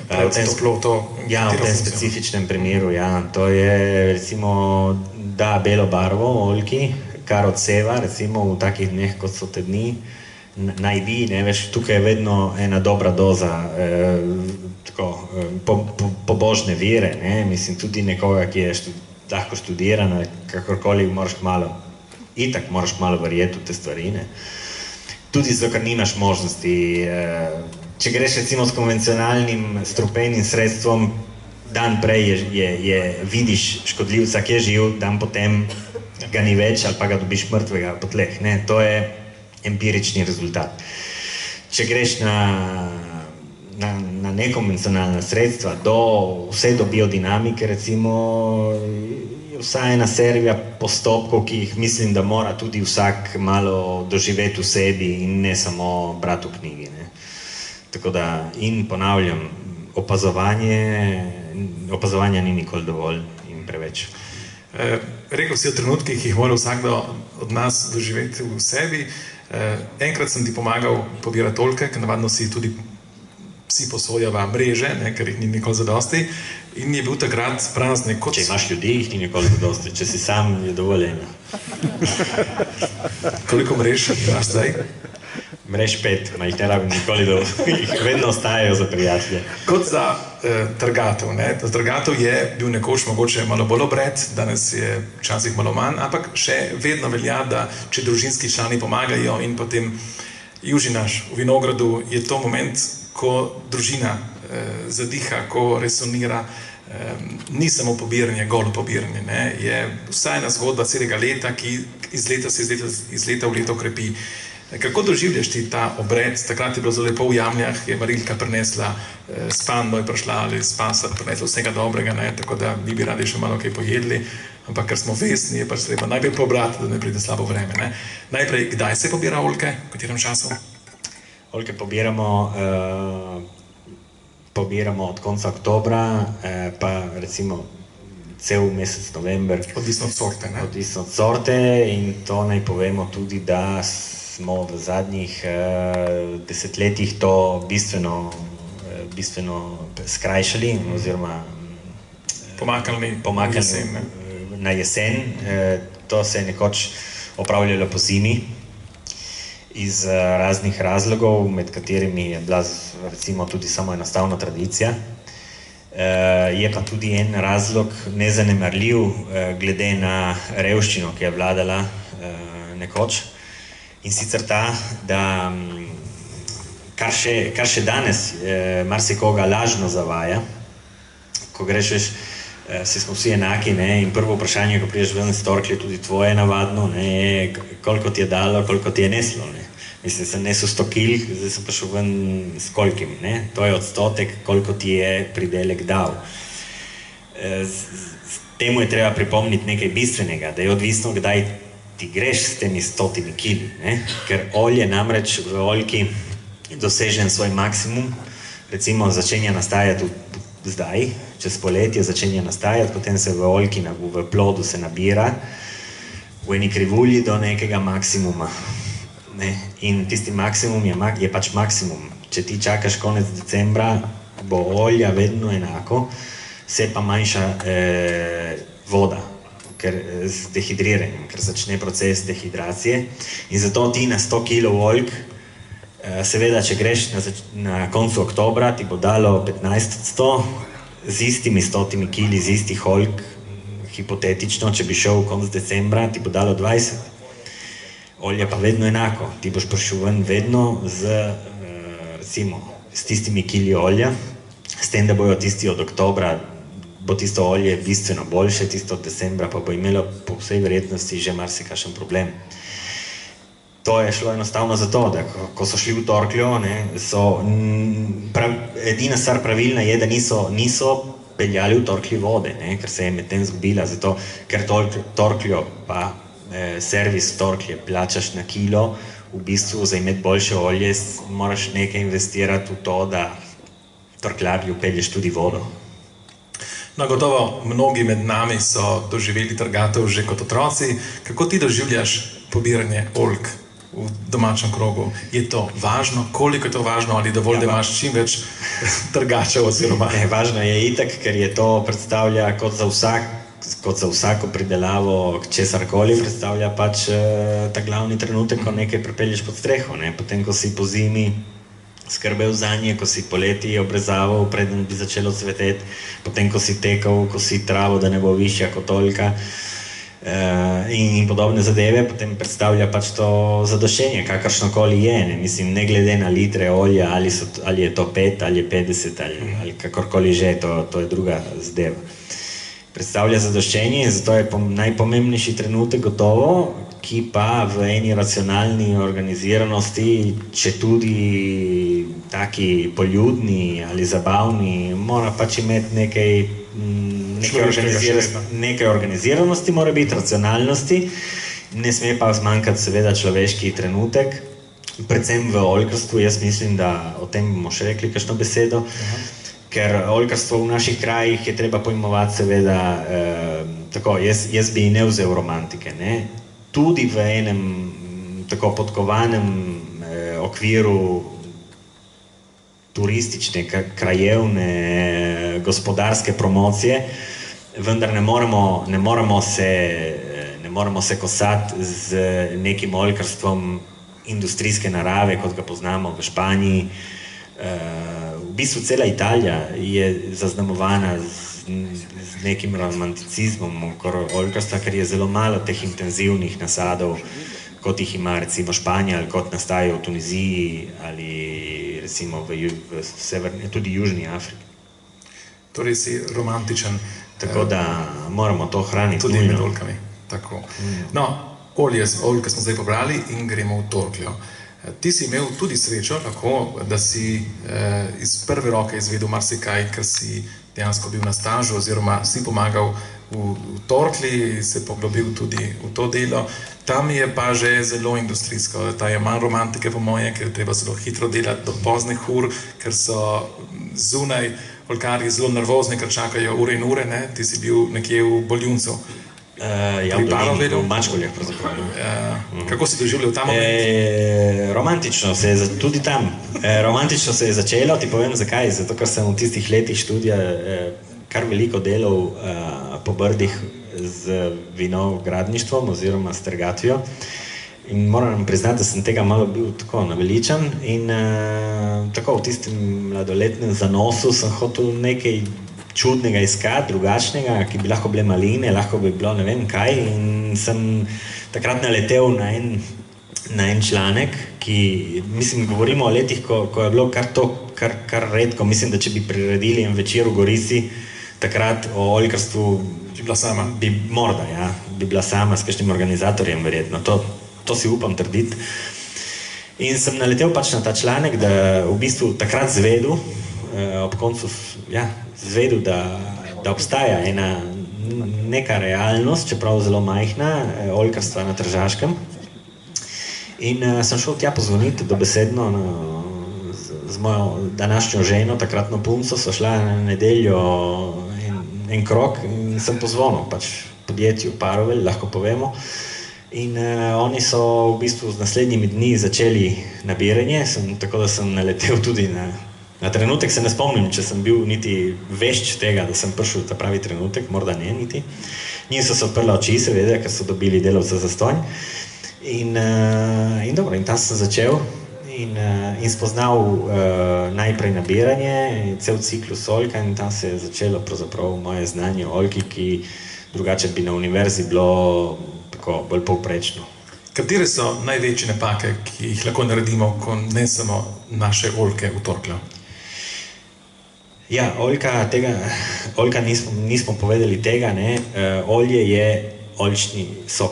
pred toploto. Ja, v tem specifičnem primeru, ja. To je, recimo, da belo barvo oljki, kar odseva, recimo v takih dneh, kot so te dni, naj bi, ne veš, tukaj je vedno ena dobra doza pobožne vere, ne, mislim, tudi nekoga, ki je lahko študiran, kakorkoli moraš malo, itak moraš malo verjeti v te stvari, ne. Tudi zato, ker nimaš možnosti, če greš recimo s konvencionalnim strupejnim sredstvom, dan prej vidiš škodljivca, ki je živ, dan potem ga ni več ali pa ga dobiš mrtvega po tleh, ne, to je empirični rezultat. Če greš na nekonvencionalna sredstva, vse do biodinamike, recimo, je vsa ena serija postopkov, ki jih mislim, da mora tudi vsak malo doživeti v sebi in ne samo brati v knjigi, ne. Tako da, in ponavljam, opazovanja ni nikoli dovolj in preveč. Rekel si o trenutkih, ki jih mora vsakdo od nas doživeti v sebi. Enkrat sem ti pomagal pobirati oljke, ker navadno si tudi psi posojava mreže, ne, ker jih ni nikoli zadosti. In je bil takrat praznik. Če imaš ljudi, jih ni nikoli zadosti. Če si sam, je dovoljeno. Koliko mrež imaš zdaj? Mrež 5, ma jih ne rabim nikoli dovolj. Jih vedno ostajajo za prijatelje. Kot za trgatev, ne. Trgatev je bil nekoč mogoče malo bolj obred, danes je včasih malo manj, ampak še vedno velja, da če družinski člani pomagajo in potem južinaš v vinogradu, je to moment, ko družina zadiha, ko resonira, ni samo pobiranje, golo pobiranje, ne, je vsaj ena zgodba celega leta, ki iz leta v leto krepi. Kako doživljaš ti ta obred? Takrat je bilo zelo lepo v Jamljah, je Marilka prinesla, s pando je prišla ali s pasa prinesla vsega dobrega, ne, tako da mi bi radi še malo kaj pojedli, ampak ker smo vesni, je pač treba najprej pobrati, da ne pride slabo vreme, ne. Najprej, kdaj se pobira oljke, v katerem času? Oljke pobiramo od konca oktobra, pa recimo cel mesec november. Odvisno od sorte, ne? Odvisno od sorte in to naj povemo tudi, da smo v zadnjih desetletjih to bistveno skrajšali oziroma pomaknili na jesen. To se je nekoč opravljalo po zimi iz raznih razlogov, med katerimi je bila recimo tudi samo enostavna tradicija. Je pa tudi en razlog nezanemarljiv glede na revščino, ki je vladala nekoč. In sicer ta, da kar še danes marsikoga lažno zavaja, ko greš, se smo vsi enaki, ne, in prvo vprašanje, ko prideš ven s torkli, tudi tvoje navadno, ne, je koliko ti je dalo, koliko ti je neslo, ne. Mislim, sem nesel 100 kil, zdaj sem prišel ven s kolikim, ne, to je odstotek, koliko ti je pridelek dal. Temu je treba pripomniti nekaj bistvenega, da je odvisno, kdaj ti greš s temi 100 kili, ne? Ker olje namreč v oljki doseže svoj maksimum, recimo začenja nastajati zdaj, čez poletje začenja nastajati, potem se v oljki, v plodu se nabira v eni krivulji do nekega maksimuma, ne? In tisti maksimum je pač maksimum. Če ti čakaš konec decembra, bo olja vedno enako, se pa manjša voda, ker z dehidriranjem, ker začne proces dehidracije in zato ti na 100 kg oljk, seveda, če greš na koncu oktobra, ti bo dalo 15%, z istimi 100 kg, z istih oljk, hipotetično, če bi šel v konc decembra, ti bo dalo 20%. Olje pa vedno enako, ti boš prišel ven vedno recimo, s tistimi kili olja, s tem, da bojo tisti od oktobra, bo tisto olje bistveno boljše, tisto od decembra pa bo imelo po vsej verjetnosti že marsikakšen problem. to je šlo enostavno zato, da ko so šli v Torkljo, edina stvar pravilna je, da niso peljali v Torklji vode, ker se je medtem zgubila, zato ker Torkljo pa servis Torklje plačaš na kilo, v bistvu za imeti boljše olje moraš nekaj investirati v to, da torkljarju pelješ tudi vodo. No, gotovo mnogi med nami so doživeli trgatev že kot otroci. Kako ti doživljaš pobiranje oljk v domačem krogu? Je to važno? Koliko je to važno? Ali dovolj, da imaš čim več trgačev oziroma? Ne, važno je itak, ker je to predstavlja kot za vsako pridelavo česarkoli, predstavlja pač ta glavni trenutek, ko nekaj pripelješ pod streho, potem, ko si po zimi skrbel za nje, ko si poleti obrezaval, preden bi začelo cveteti, potem, ko si tekal, ko si travo, da ne bo višja kot oljka in podobne zadeve, potem predstavlja pač to zadoščenje, kakršnokoli je, mislim, ne glede na litre olja, ali je to 5, ali je 50, ali kakorkoli že, to je druga zadeva. Predstavlja zadoščenje in zato je najpomembnejši trenutek gotovo, ki pa v eni racionalni organiziranosti, če tudi taki poljudni ali zabavni, mora pač imeti nekaj organiziranosti, mora biti racionalnosti, ne sme pa zmanjkati seveda človeški trenutek, predvsem v oljkarstvu, jaz mislim, da o tem bomo še rekli kakšno besedo, ker oljkarstvo v naših krajih je treba pojmovati seveda tako, jaz bi ne vzel romantike, tudi v enem tako podkovanem okviru turistične, krajevne, gospodarske promocije, vendar ne moremo se kosati z nekim oljkarstvom industrijske narave, kot ga poznamo v Španiji. V bistvu cela Italija je zaznamovana z nekim romanticizmom oljkarstva, ker je zelo malo teh intenzivnih nasadov, kot jih ima recimo Španija, ali kot nastajajo v Tuniziji, ali recimo v tudi Južni Afriki. Torej si romantičen. Tako da moramo to hraniti. Tudi med oljkami. Tako. No, oljke smo zdaj pobrali in gremo v Torkljo. Ti si imel tudi srečo, tako, da si iz prve roke izvedel marsikaj, ker si dejansko bil na stažu oziroma si pomagal v Torklji, se poglobil tudi v to delo. Tam je pa že zelo industrijsko, ta je manj romantike po moje, ker treba zelo hitro delati do poznih ur, ker so zunaj oljkarji zelo nervozni, ker čakajo ure in ure, ti si bil nekje v Boljuncu. Ja, v Mačkoljah pravzaprav. Kako si doživljal ta moment? Romantično se je tudi tam. Romantično se je začelo, ti povem zakaj, zato ker sem v tistih letih študija kar veliko delal po Brdih z vinogradništvom oziroma s trgatvijo. In moram priznati, da sem tega malo bil tako naveličan in tako v tistem mladoletnem zanosu sem hotel nekaj čudnega iskati, drugačnega, ki bi lahko bile maline, lahko bi bilo ne vem kaj, in sem takrat naletel na en članek, ki, mislim, govorimo o letih, ko je bilo kar redko, mislim, da če bi priredili en večer v Gorici, takrat o oljkarstvu bi bila sama. Morda, ja, bi bila sama s kakšnim organizatorjem verjetno, to si upam trditi. In sem naletel pač na ta članek, da v bistvu takrat zvedel, ob koncu, ja, zvedel, da obstaja neka realnost, čeprav zelo majhna, oljkarstva na Tržaškem. In sem šel tja pozvoniti dobesedno z mojo današnjo ženo, takratno punco, so šla na nedeljo en krog in sem pozvonil pač podjetju Parovel, lahko povemo. In oni so v bistvu z naslednjimi dni začeli nabiranje, tako da sem naletel tudi na trenutek, se ne spomnim, če sem bil niti vešč tega, da sem prišel v ta pravi trenutek, morda ne niti. Njim so se odprla oči, seveda, ker so dobili delavca za stonj. In dobro, in tam sem začel in spoznal najprej nabiranje, cel ciklus oljka in tam se je začelo pravzaprav moje znanje o oljki, ki drugače bi na univerzi bilo tako bolj povprečno. Katere so največje napake, ki jih lahko naredimo, ko nesemo naše oljke v Torkljo? Ja, oljka nismo povedali tega, olje je oljčni sok,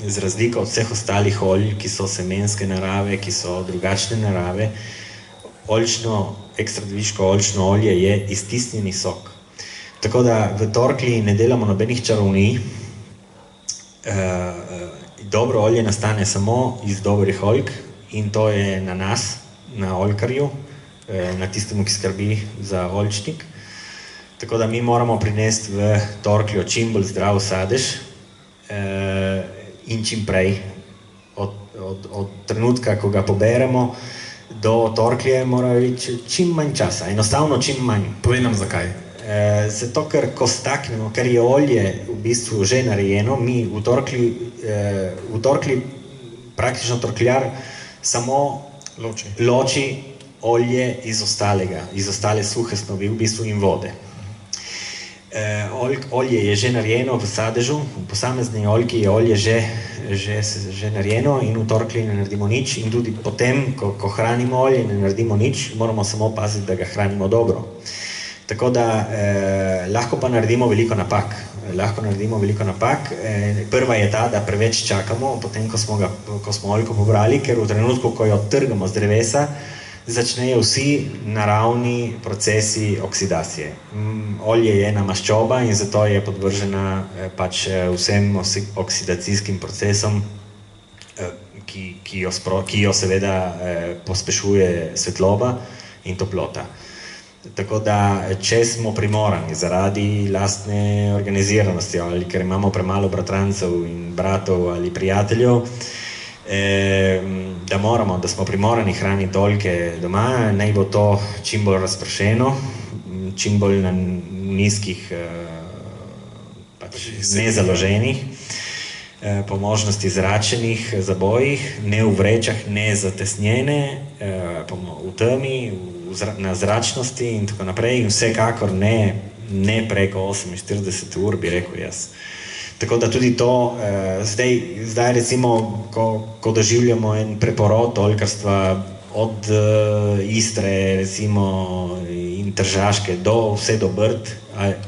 z razliko od vseh ostalih olj, ki so semenske narave, ki so drugačne narave, ekstradeviško oljčno olje je iztisnjeni sok. Tako da v torklji ne delamo nobenih čarovnij. Dobro olje nastane samo iz dobrih oljk in to je na nas, na oljkarju, na tistemu, ki skrbi za oljčnik. Tako da mi moramo prinesti v torkljo čim bolj zdrav sadež in čim prej. Od trenutka, ko ga poberemo, do torklje mora biti čim manj časa, enostavno čim manj. Povej nam zakaj. Zato, ker ko staknemo, ker je olje v bistvu že narejeno, mi v torklji praktično torkljar samo loči olje iz ostale suhe snovi v bistvu in vode. Olje je že narejeno v sadežu, v posamezni oljki je olje že narejeno in v torklji ne naredimo nič in tudi potem, ko hranimo olje, ne naredimo nič, moramo samo paziti, da ga hranimo dobro. Tako da lahko pa naredimo veliko napak. Prva je ta, da preveč čakamo, potem ko smo oljko pobrali, ker v trenutku, ko jo odtrgamo z drevesa, začnejo vsi naravni procesi oksidacije. Olje je ena maščoba in zato je podvržena pač vsem oksidacijskim procesom, ki jo seveda pospešuje svetloba in toplota. Tako da, če smo primorani zaradi lastne organiziranosti ali ker imamo premalo bratrancev in bratov ali prijateljev, da smo primorani hraniti oljke doma, naj bo to čim bolj razpršeno, čim bolj na nizkih, nezaloženih, po možnosti zračenih zabojih, ne v vrečah, ne zatesnjene, v temi, na zračnosti in tako naprej in vsekakor ne preko 48 ur, bi rekel jaz. Tako da tudi to, zdaj recimo, ko doživljamo en preporod oljkarstva od Istre recimo in Tržaške vse do Brd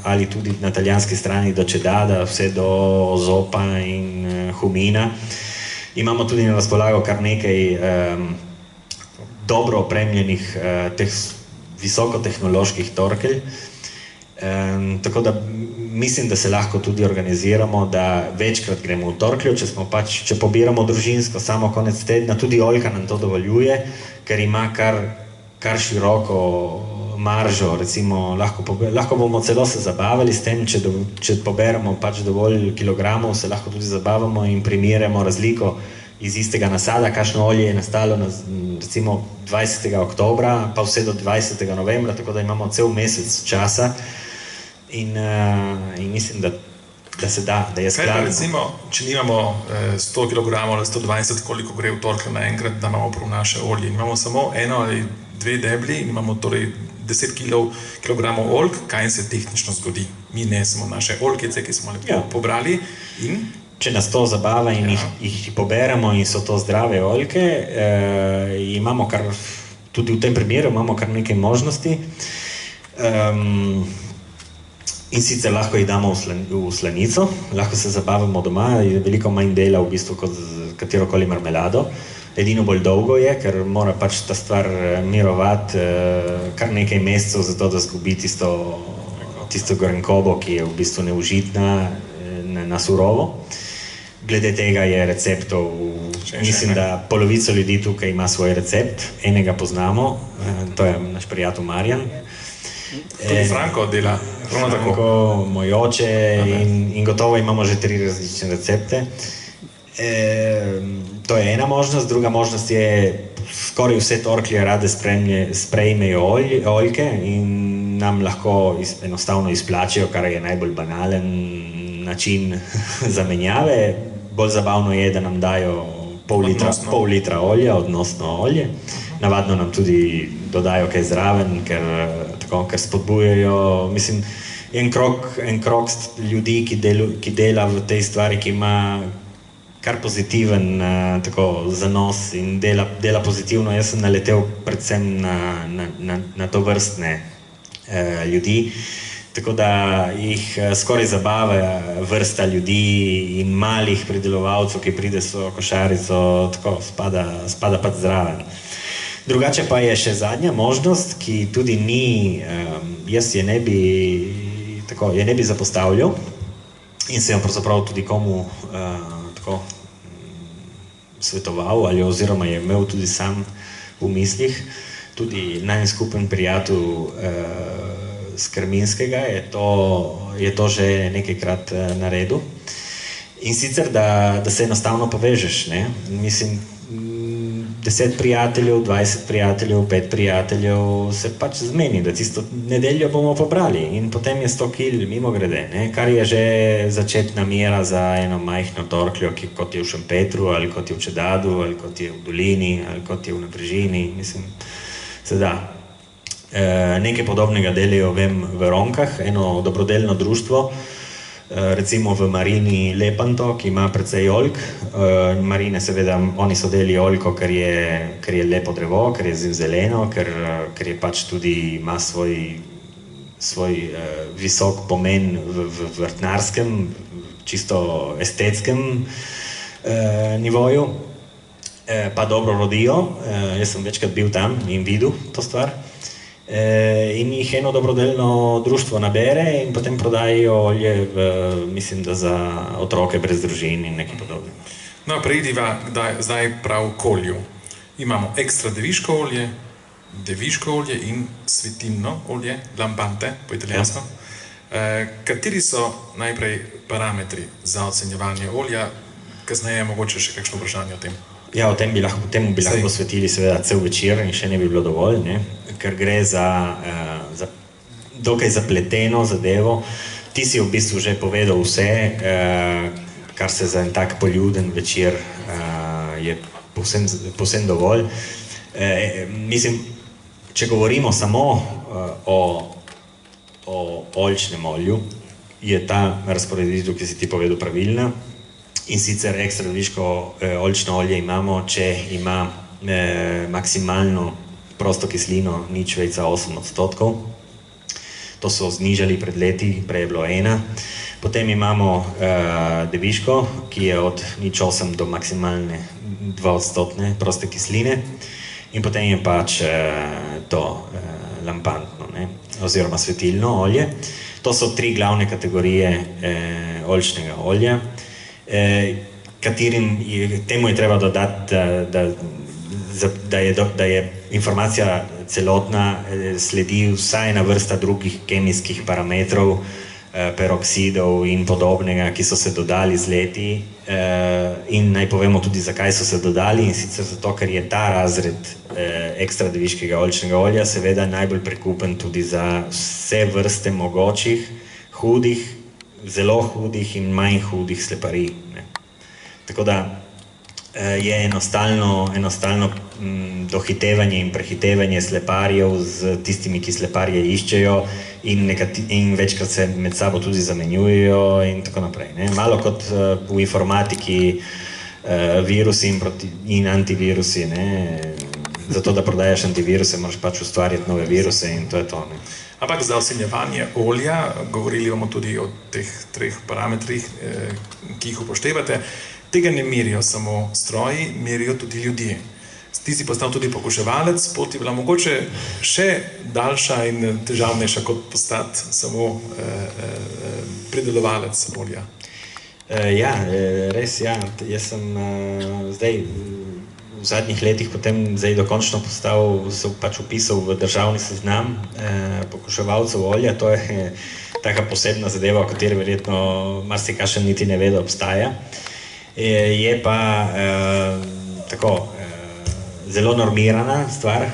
ali tudi na italijanski strani do Čedada, vse do Zopa in Humina, imamo tudi na razpolago kar nekaj dobro opremljenih teh visokotehnoloških torkelj. Tako da mislim, da se lahko tudi organiziramo, da večkrat gremo v torkljo, če pobiramo družinsko samo konec tedna, tudi oljka nam to dovoljuje, ker ima kar široko maržo, recimo lahko bomo celo se zabavali s tem, če poberemo pač dovolj kilogramov, se lahko tudi zabavamo in primerjamo razliko iz istega nasada, kakšno olje je nastalo recimo 20. oktobra pa vse do 20. novembra, tako da imamo cel mesec časa in mislim, da se da je skladno. Kaj pa recimo, če nimamo 100 kg ali 120, koliko gre v torkljo naenkrat, da imamo prav naše olje. Imamo samo eno ali dve debli in imamo torej 10 kg oljk, kaj se tehnično zgodi. Mi nesemo naše oljkice, ki smo lepo pobrali in če nas to zabava in jih poberemo in so to zdrave oljke, imamo tudi v tem primeru imamo kar nekaj možnosti. In sicer lahko jih damo v slanico, lahko se zabavamo doma, je veliko manj dela v bistvu kot katerokoli marmelado. Edino bolj dolgo je, ker mora pač ta stvar mirovati kar nekaj mesecev, zato da zgubi tisto grenkobo, ki je v bistvu neužitna na surovo. Glede tega je receptov, mislim, da polovico ljudi tukaj ima svoj recept, enega poznamo, to je naš prijatelj Marjan. Tudi Franko dela, ravno tako. Franko, moj oče in gotovo imamo že 3 različne recepte. To je ena možnost, druga možnost je, skoraj vse torklje rade sprejmejo oljke in nam lahko enostavno izplačijo, kar je najbolj banalen način zamenjave. Bolj zabavno je, da nam dajo pol litra olja, odnosno olje. Navadno nam tudi dodajo kaj zraven, ker spodbujajo, mislim, en krog ljudi, ki dela v tej stvari, ki ima kar pozitiven zanos in dela pozitivno. Jaz sem naletel predvsem na to vrstne ljudi. tako da jih skoraj zabava vrsta ljudi in malih pridelovalcev, ki pride s košarico, tako spada pač zraven. Drugače pa je še zadnja možnost, ki tudi ni, jaz je ne bi zapostavljal in se jo pravzaprav tudi komu tako svetoval ali oziroma je imel tudi sam v mislih, tudi najskupen prijatelj z Krminskega je to že nekajkrat naredil. In sicer, da se enostavno povežeš, ne? Mislim, 10 prijateljev, 20 prijateljev, 5 prijateljev se pač zmeni, da tisto nedeljo bomo pobrali in potem je 100 kil mimo grede, ne? Kar je že začetna mera za eno majhno torkljo, kot je v Šempetru, ali kot je v Čedadu, ali kot je v Dolini, ali kot je v Naprežini, mislim, se da. Nekaj podobnega delajo, vem, v Ronkah, eno dobrodelno društvo, recimo v Marini Lepanto, ki ima precej oljk. Marine, seveda, oni so deli oljko, ker je lepo drevo, ker je zeleno, ker je pač tudi ima svoj visok pomen v vrtnarskem, čisto estetskem nivoju, pa dobro rodijo. Jaz sem večkrat bil tam in videl to stvar. In jih eno dobrodelno društvo nabere in potem prodajajo olje, mislim, da za otroke brez družin in nekaj podobnega. No, preidiva zdaj prav k olju. Imamo ekstra deviško olje, deviško olje in svetilno olje, lampante po italijansko. Kateri so najprej parametri za ocenjevanje olja? Kasneje mogoče še kakšno vprašanje o tem. Ja, temu bi lahko posvetili seveda cel večer in še ne bi bilo dovolj, ne? Ker gre za dokaj zapleteno zadevo. Ti si v bistvu že povedal vse, kar se za en tak poljuden večer je povsem dovolj. Mislim, če govorimo samo o oljčnem olju, je ta razporeditev, ki si ti povedal, pravilna. In sicer ekstra deviško oljčno olje imamo, če ima maksimalno prosto kislino 0,8%. To so znižali pred leti, prej je bilo 1. Potem imamo deviško, ki je od 0,8 do maksimalne 2% proste kisline. In potem je pač to lampantno, ne? Oziroma svetilno olje. To so 3 glavne kategorije oljčnega olja. Temu je treba dodati, da je informacija celotna, sledi vsaj ena vrsta drugih kemijskih parametrov, peroksidov in podobnega, ki so se dodali z leti. In naj povemo tudi, zakaj so se dodali, in sicer zato, ker je ta razred ekstra deviškega oljčnega olja seveda najbolj prekupen tudi za vse vrste mogočih, hudih, zelo hudih in manj hudih sleparij. Tako da je enostavno dohitevanje in prehitevanje sleparjev z tistimi, ki sleparje iščejo in večkrat se med sabo tudi zamenjujejo in tako naprej. Malo kot v informatiki virusi in antivirusi. Zato, da prodajaš antiviruse, moraš pač ustvarjati nove viruse in to je to. Ampak za ocenjevanje olja, govorili bomo tudi o teh 3 parametrih, ki jih upoštevate, tega ne merijo samo stroji, merijo tudi ljudje. Ti si postal tudi pokuševalec, pot je bila mogoče še daljša in težavnejša kot postati samo pridelovalec olja. Ja, res, ja. Jaz sem zdaj v zadnjih letih potem zdaj dokončno se pač upisal v državni seznam pokuševalcev olja. To je taka posebna zadeva, o kateri verjetno marsikakšen niti ne ve, da obstaja. Je pa tako zelo normirana stvar,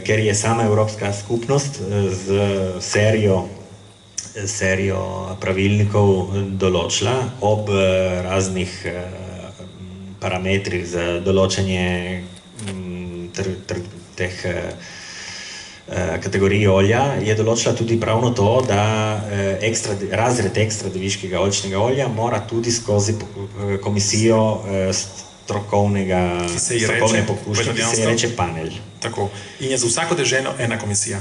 ker je sama Evropska skupnost z serijo pravilnikov določila ob raznih parametrih za določanje teh kategorij olja, je določila tudi pravno to, da razred ekstra deviškega oljčnega olja mora tudi skozi komisijo strokovne pokušnje, ki se ji reče panel. Tako. In je za vsako deželo ena komisija?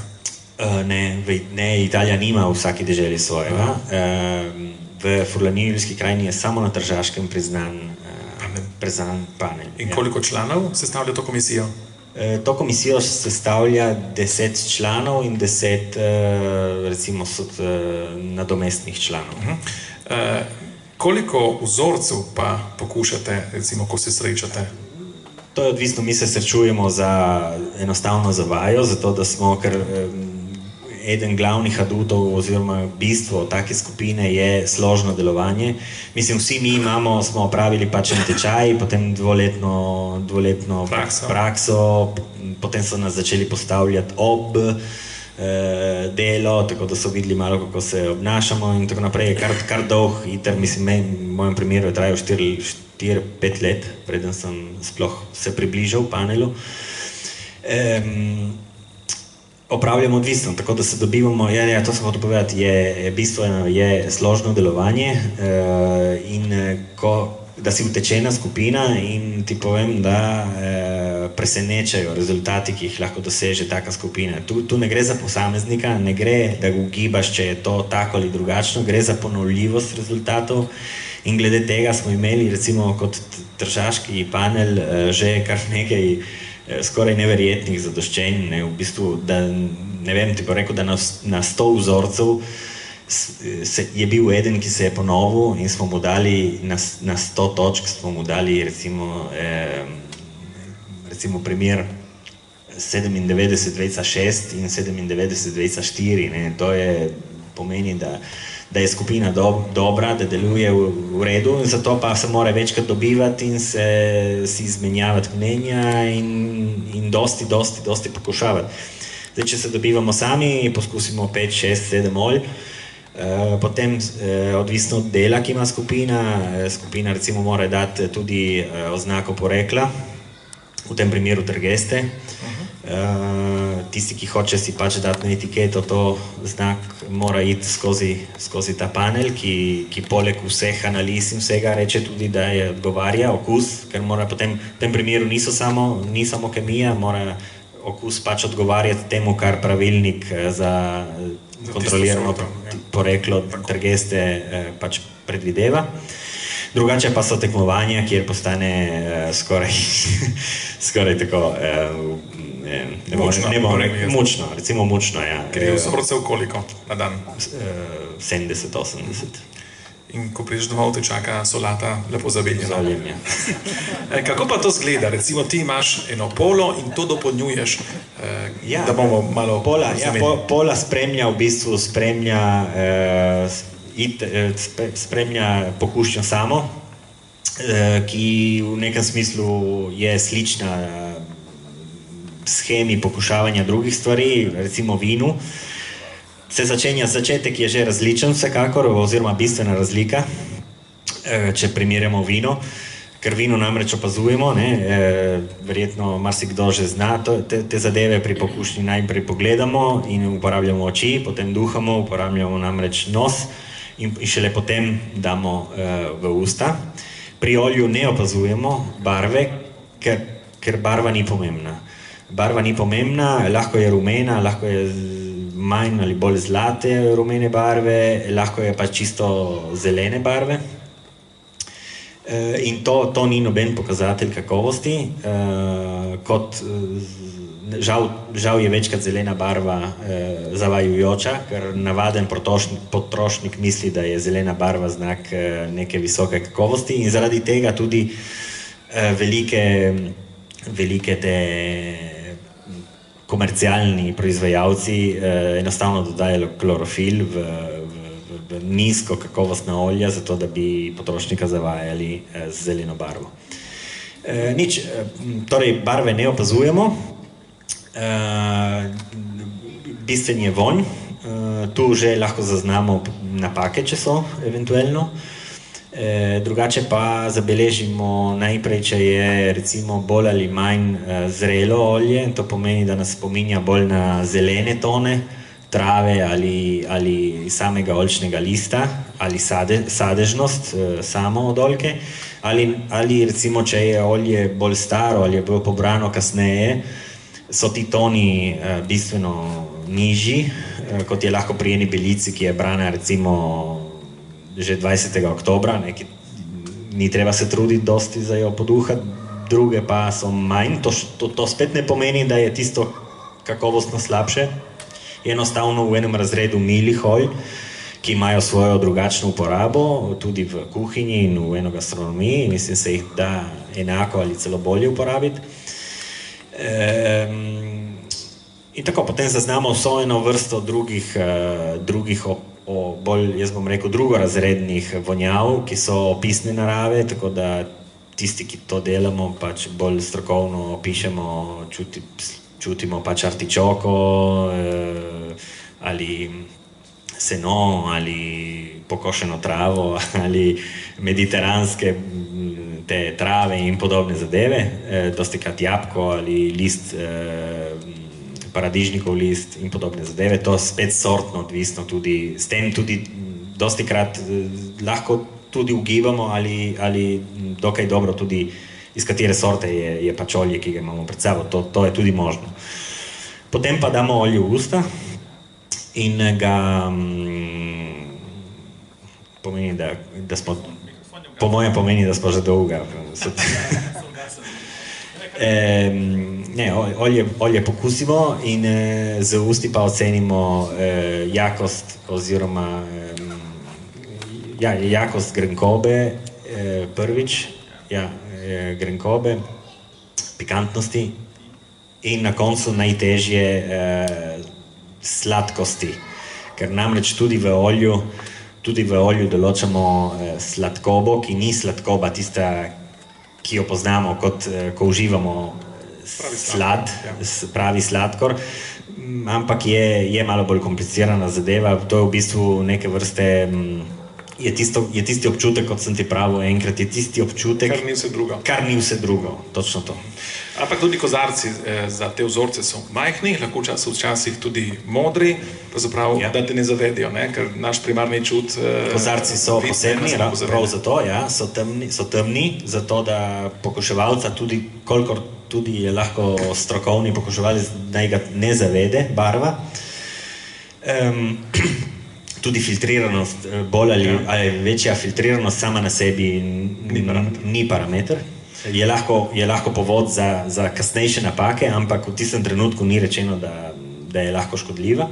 Ne, Italija nima v vsaki deželi svojega. V Furlanijski krajini je samo na Tržaškem priznan panel. In koliko članov sestavlja to komisijo? To komisijo sestavlja 10 članov in 10 recimo nadomestnih članov. Koliko vzorcev pa pokušate, recimo, ko se srečate? To je odvisno, mi se srečujemo enostavno za vajo, zato da smo, ker eden glavnih adutov oziroma bistvo take skupine je složno delovanje. Mislim, vsi mi smo opravili pač en tečaj, potem dvoletno prakso, potem so nas začeli postavljati ob delo, tako da so videli malo, kako se obnašamo in tako naprej. Je kar dolg iter, mislim, v mojem primeru je trajal 4-5 let, preden sem sploh se približal panelu. Opravljamo odvisno, tako da se dobivamo, to sem hotel povedati, bistveno je složno delovanje in da si utečena skupina in ti povem, da presenečajo rezultati, ki jih lahko doseže taka skupina. Tu ne gre za posameznika, ne gre, da ga ugibaš, če je to tako ali drugačno, gre za ponovljivost rezultatov in glede tega smo imeli recimo kot tržaški panel že kar nekaj skoraj neverjetnih zadoščenj, v bistvu, da ne vem, ti pa rekel, da na 100 vzorcev je bil eden, ki se je ponovil in smo mu dali na 100 točk, smo mu dali recimo primer 97,6 in 97,4. To pomeni, da je skupina dobra, da deluje v redu, zato pa se mora večkrat dobivati in si izmenjavati mnenja in dosti pokušavati. Zdaj, če se dobivamo sami, poskusimo 5, 6, 7 olj, potem odvisno od dela, ki ima skupina recimo mora dati tudi oznako porekla, v tem primeru Trgeste. Tisti, ki hoče si pač dati na etiketo, to znak mora iti skozi ta panel, ki poleg vseh analiz in vsega reče tudi, da je odgovarja okus, ker mora potem v tem primeru ni samo kemija, mora okus pač odgovarjati temu, kar pravilnik za kontrolirano poreklo Trgeste pač predvideva. Drugače pa so tekmovanja, kjer postane skoraj tako mučno, recimo mučno, ja. Ker je vzorcev koliko na dan? 70, 80. In ko prideš domov, te čaka solata lepo zabeljena. Z oljem, ja. Kako pa to zgleda? Recimo ti imaš eno polo in to dopolnjuješ, da bomo malo... Pola spremlja v bistvu, spremlja pokušnjo samo, ki v nekem smislu je slična schemi pokušavanja drugih stvari, recimo vinu. Začetek je že različen vsekakor, oziroma bistvena razlika, če primerjamo vino, ker vino namreč opazujemo, verjetno marsikdo že zna te zadeve pri pokušnji, najprej pogledamo in uporabljamo oči, potem duhamo, uporabljamo namreč nos in šele potem damo v usta. Pri olju ne opazujemo barve, ker barva ni pomembna. Barva ni pomembna, lahko je rumena, lahko je manj ali bolj zlate rumene barve, lahko je pa čisto zelene barve. In to ni noben pokazatelj kakovosti. Žal je večkrat zelena barva zavajajoča, ker navaden potrošnik misli, da je zelena barva znak neke visoke kakovosti in zaradi tega tudi velike te komercialni proizvajalci enostavno dodajajo klorofil v nizko kakovostna olja, zato da bi potrošnika zavajali z zeleno barvo. Torej barve ne opazujemo, bistven je vonj, tu že lahko zaznamo napake, če so eventualno. Drugače pa zabeležimo najprej, če je recimo bolj ali manj zrelo olje, to pomeni, da nas spominja bolj na zelene tone, trave ali samega oljčnega lista, ali sadežnost samo od oljke, ali recimo, če je olje bolj staro ali je bilo pobrano kasneje, so ti toni bistveno nižji, kot je lahko pri eni belici, ki je brana recimo že 20. oktobra, ne, ki ni treba se truditi dosti za jo poduhati, druge pa so manj. To spet ne pomeni, da je tisto kakovostno slabše. Enostavno v enem razredu milih olj, ki imajo svojo drugačno uporabo, tudi v kuhinji in v enogastronomiji, mislim, se jih da enako ali celo bolje uporabiti. In tako, potem zaznamo vso eno vrsto drugih bolj, jaz bom rekel, drugorazrednih vonjav, ki so opisne narave, tako da tisti, ki to delamo, pač bolj strokovno opišemo, čutimo pač artičoko ali seno ali pokošeno travo ali mediteranske te trave in podobne zadeve, dostikrat jabko ali list, paradižnikov list in podobne zadeve. To spet sortno odvisno tudi, s tem tudi dostikrat lahko tudi ugibamo ali dokaj dobro tudi iz katere sorte je pač olje, ki ga imamo pred sabo. To je tudi možno. Potem pa damo olje v usta in ga pomeni, da smo, po mojem pomeni, da smo že dolga. Olje pokusimo in z usti pa ocenimo jakost oziroma jakost grenkobe prvič, grenkobe, pikantnosti in na koncu najtežje sladkosti, ker namreč tudi v olju določamo sladkobo, ki ni sladkoba tista, ki jo poznamo, ko uživamo pravi sladkor, ampak je malo bolj komplicirana zadeva. To je v bistvu neke vrste, je tisti občutek, kot sem ti pravil enkrat, je tisti občutek, kar ni vse drugo, točno to. Ampak tudi kozarci za te vzorce so majhni, lahko včasih tudi modri, pravzaprav, da te ne zavedijo, ker naš primarni čut... Kozarci so posebni, prav zato, so temni, zato da pokuševalca tudi, kolikor tudi je lahko strokovni pokuševalec, naj ga ne zavede barva. Tudi filtriranost, bolj ali večja filtriranost sama na sebi ni parameter. Je lahko povod za kasnejše napake, ampak v tistem trenutku ni rečeno, da je lahko škodljiva.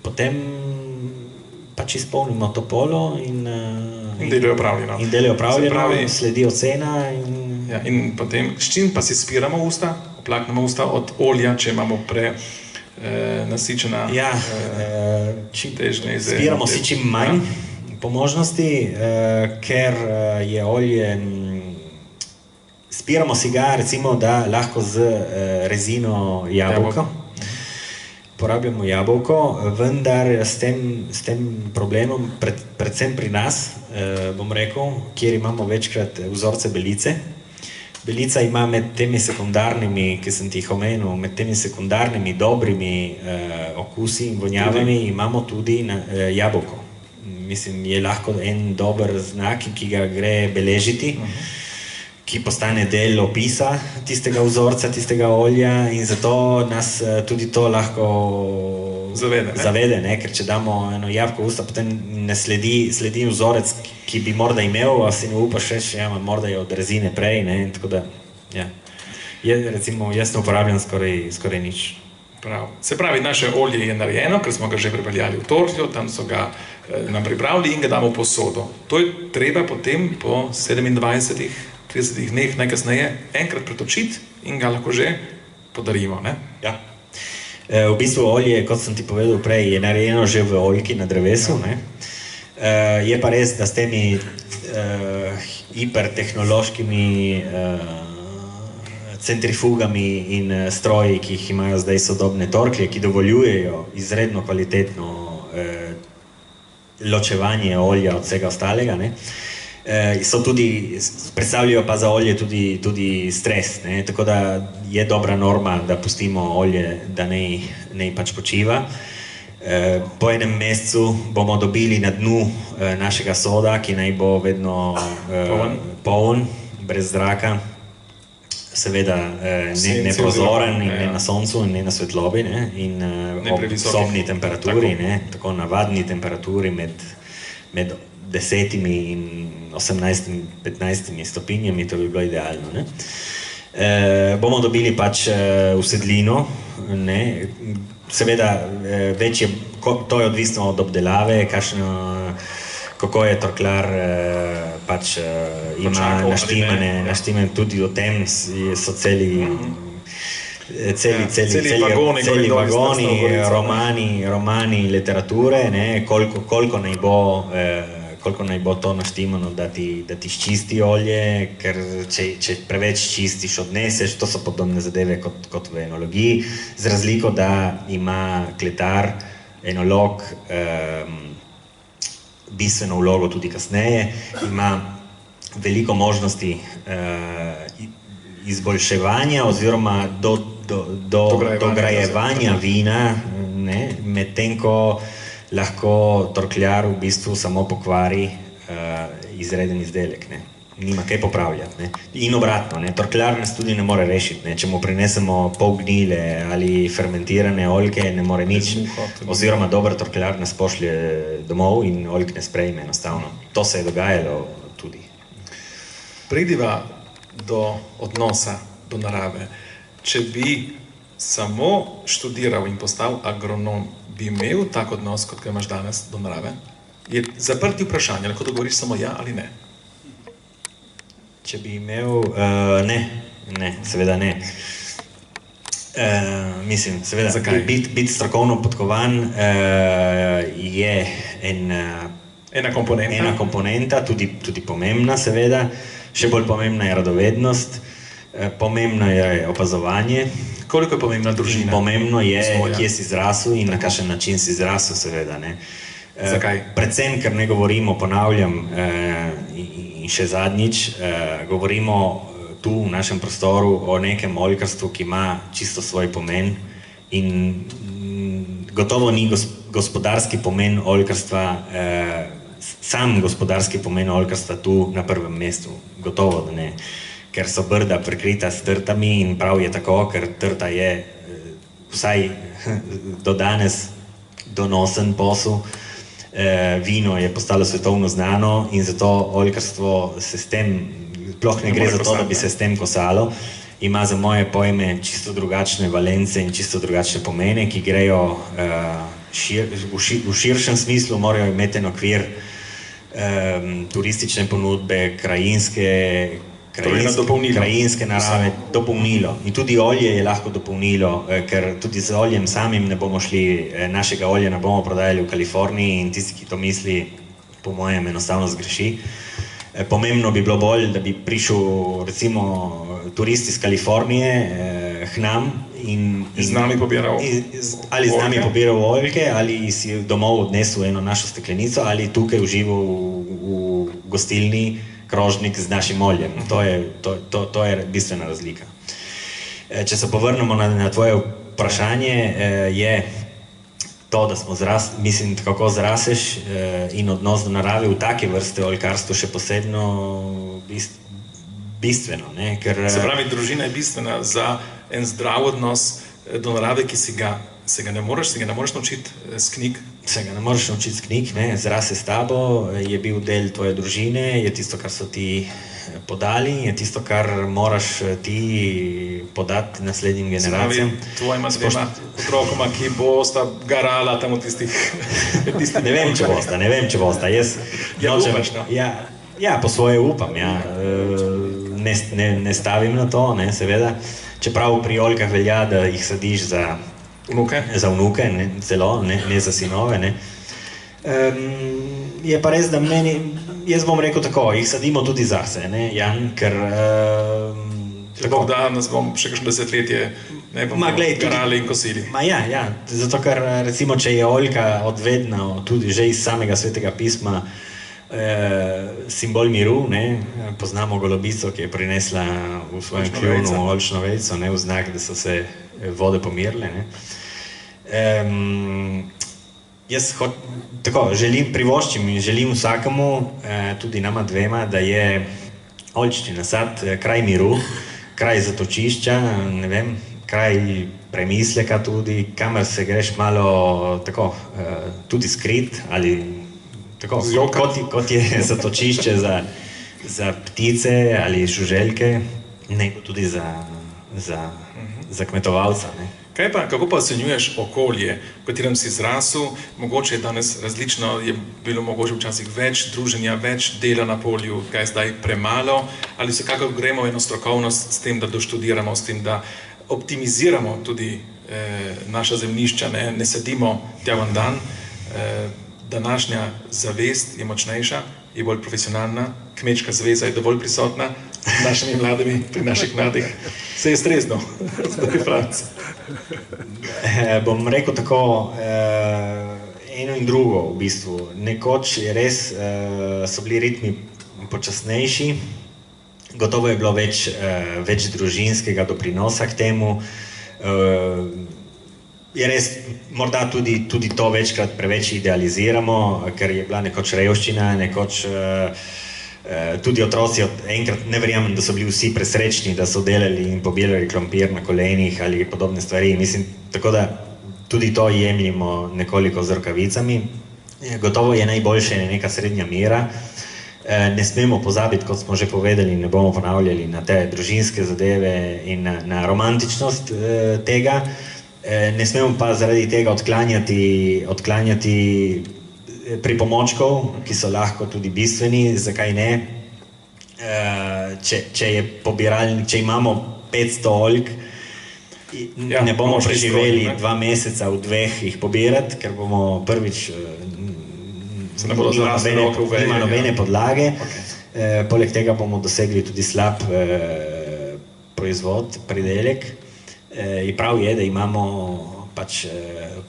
Potem pač izpolnimo to polo in delo je opravljeno, sledi ocena. In potem, s čim pa si spiramo usta, oplaknemo usta od olja, če imamo nasičena težnja izdelka. Spiramo si čim manj, po možnosti, ker je olje, spiramo si ga recimo, da lahko z rezino jabolka, porabljamo jabolko, vendar s tem problemom, predvsem pri nas, bom rekel, kjer imamo večkrat vzorce belice. Belica ima med temi sekundarnimi, ki sem ti jih omenil, med temi sekundarnimi dobrimi okusi in vonjavami imamo tudi jabolko. Mislim, je lahko en dober znak, ki ga gre beležiti, ki postane del opisa tistega vzorca, tistega olja in zato nas tudi to lahko zavede, ker če damo eno jabko v usta, potem ne sledi vzorec, ki bi morda imel, a si ne upaš reči, morda je od rezine prej, tako da, recimo, jaz ne uporabljam skoraj nič. Se pravi, naše olje je narejeno, ker smo ga že pripeljali v tortljo, tam so ga nam pripravili in ga damo v posodo. To je treba potem po 27-30 dneh najkasneje enkrat pretočiti in ga lahko že podarimo, ne? Ja. V bistvu olje, kot sem ti povedal prej, je narejeno že v oljki na drevesu, ne? Je pa res, da s temi hipertehnološkimi centrifugami in stroji, ki jih imajo zdaj sodobne torklje, ki dovoljujejo izredno kvalitetno ločevanje olja od vsega ostalega, predstavljajo pa za olje tudi stres, tako da je dobra norma, da pustimo olje, da naj pač počiva. Po enem mesecu bomo dobili na dnu našega soda, ki naj bo vedno poln, brez zraka. seveda ne prozoren in ne na soncu in ne na svetlobi, ne, in ob sobni temperaturi, ne, tako navadni temperaturi med 10 in 18-15 stopinjami, to bi bilo idealno, ne. Bomo dobili pač usedlino, ne, seveda več je, to je odvisno od obdelave, kako je torklar pač ima naštimane tudi o tem, so celi vagoni, romani literature, ne, koliko naj bo to naštimano, da ti ščisti olje, ker če preveč čistiš, odneseš, to so podobne zadeve kot v enologiji, z razliko, da ima kletar, enolog, bistveno vlogo tudi kasneje, ima veliko možnosti izboljševanja oziroma dograjevanja vina, medtem ko lahko torkljar v bistvu samo pokvari izreden izdelek, ne. Nima kaj popravljati, ne. In obratno, ne, torkljar nas tudi ne more rešiti, ne. Če mu prinesemo polgnile ali fermentirane oljke, ne more nič, oziroma dober torkljar nas pošlje domov in oljk ne sprejme enostavno. To se je dogajalo tudi. Pridiva do odnosa, do narave. Če bi samo študiral in postal agronom, bi imel tak odnos, kot ga imaš danes do narave? Je zaprti vprašanje, lahko odgovoriš samo ja ali ne. Če bi imel, ne, seveda ne. Mislim, seveda, biti strokovno podkovan je ena komponenta, tudi pomembna, seveda. Še bolj pomembna je radovednost, pomembno je opazovanje. Koliko je pomembna družina? Pomembno je, kje si zrasel in na kakšen način si zrasel, seveda, ne. Zakaj? Predvsem, ker ne govorimo, ponavljam, in še zadnjič, govorimo tu v našem prostoru o nekem oljkarstvu, ki ima čisto svoj pomen in gotovo ni gospodarski pomen oljkarstva, sam gospodarski pomen oljkarstva tu na prvem mestu, gotovo da ne, ker so Brda prekrita s trtami in prav je tako, ker trta je vsaj do danes donosen posel. Vino je postalo svetovno znano in zato oljkarstvo se s tem, sploh ne gre za to, da bi se s tem kosalo, ima za moje pojme čisto drugačne valence in čisto drugačne pomene, ki grejo v širšem smislu, morajo imeti en okvir turistične ponudbe, krajinske narave, dopolnilo. In tudi olje je lahko dopolnilo, ker tudi z oljem samim ne bomo šli, našega olja ne bomo prodajali v Kaliforniji in tisti, ki to misli, po mojem enostavno zgreši. Pomembno bi bilo bolj, da bi prišel recimo turist iz Kalifornije k nam in z nami pobiral oljke, ali si domov odnesel eno našo steklenico, ali tukaj užival v gostilni krožnik z našim oljem. To je bistvena razlika. Če se povrnemo na tvoje vprašanje, je to, da smo mislim, kako zraseš in odnos do narave v take vrste oljkarstvo še posebno bistveno, ne, ker... Se pravi, družina je bistvena za en zdrav odnos do narave, ki se ga ne moreš naučiti z knjig. Se ga ne moreš naučiti z knjig, ne, zrase s tabo, je bil del tvoje družine, je tisto, kar so ti podali, je tisto, kar moraš ti podati naslednjim generacijam. Tvojima dvema otrokoma, ki bosta garala tam v tistih... Ne vem, če bosta. Ja, po svoje upam, ja. Ne stavim na to, ne, seveda. Čeprav pri oljkah velja, da jih sadiš za vnuke, celo, ne za sinove, ne. Je pa res, da jaz bom rekel tako, jih sadimo tudi zase, ne, Jan, ker... Tako da nas bom še kakšno desetletje ne bomo garali in kosili. Ja, zato ker recimo, če je oljka odvedna tudi že iz samega Svetega pisma, simbol miru, ne, poznamo golobico, ki je prinesla v svojem kljunu oljčno vejico, ne, v znak, da so se vode pomirile, ne. Jaz tako, želim vsakemu, tudi nama dvema, da je oljčni nasad kraj miru, kraj zatočišča, ne vem, kraj premisleka tudi, kamor se greš malo tako, tudi skrit ali tako, kot je zatočišče za ptice ali žuželke, nego tudi za kmetovalca. Ne. Kako pa ocenjuješ okolje, v katerem si zrasel? Mogoče je danes različno, je bilo mogoče včasih več druženja, več dela na polju, kaj je zdaj premalo, ali vsekakor gremo v eno strokovnost s tem, da doštudiramo, s tem, da optimiziramo tudi naša zemljišča, ne sedimo tjavan dan. Današnja zavest je močnejša, je bolj profesionalna, kmečka zveza je dovolj prisotna pri naših mladih. Se je stresno, zdaj Franc. Bom rekel tako, eno in drugo v bistvu. Nekoč je res, so bili ritmi počasnejši, gotovo je bilo več družinskega doprinosa k temu. Je res, morda tudi to večkrat preveč idealiziramo, ker je bila nekoč revščina, nekoč tudi otroci enkrat ne verjamem, da so bili vsi presrečni, da so delali in pobirali krompir na kolenih ali podobne stvari. Mislim, tako da tudi to jemljimo nekoliko z rokavicami. Gotovo je najboljše neka srednja mera. Ne smemo pozabiti, kot smo že povedali, ne bomo ponavljali, na te družinske zadeve in na romantičnost tega. Ne smemo pa zaradi tega odklanjati pripomočkov, ki so lahko tudi bistveni, zakaj ne. Če imamo 500 oljk, ne bomo preživeli 2 meseca v 2 jih pobirati, ker bomo prvič nima nobene podlage. Poleg tega bomo dosegli tudi slab proizvod, pridelek. In prav je, da imamo pač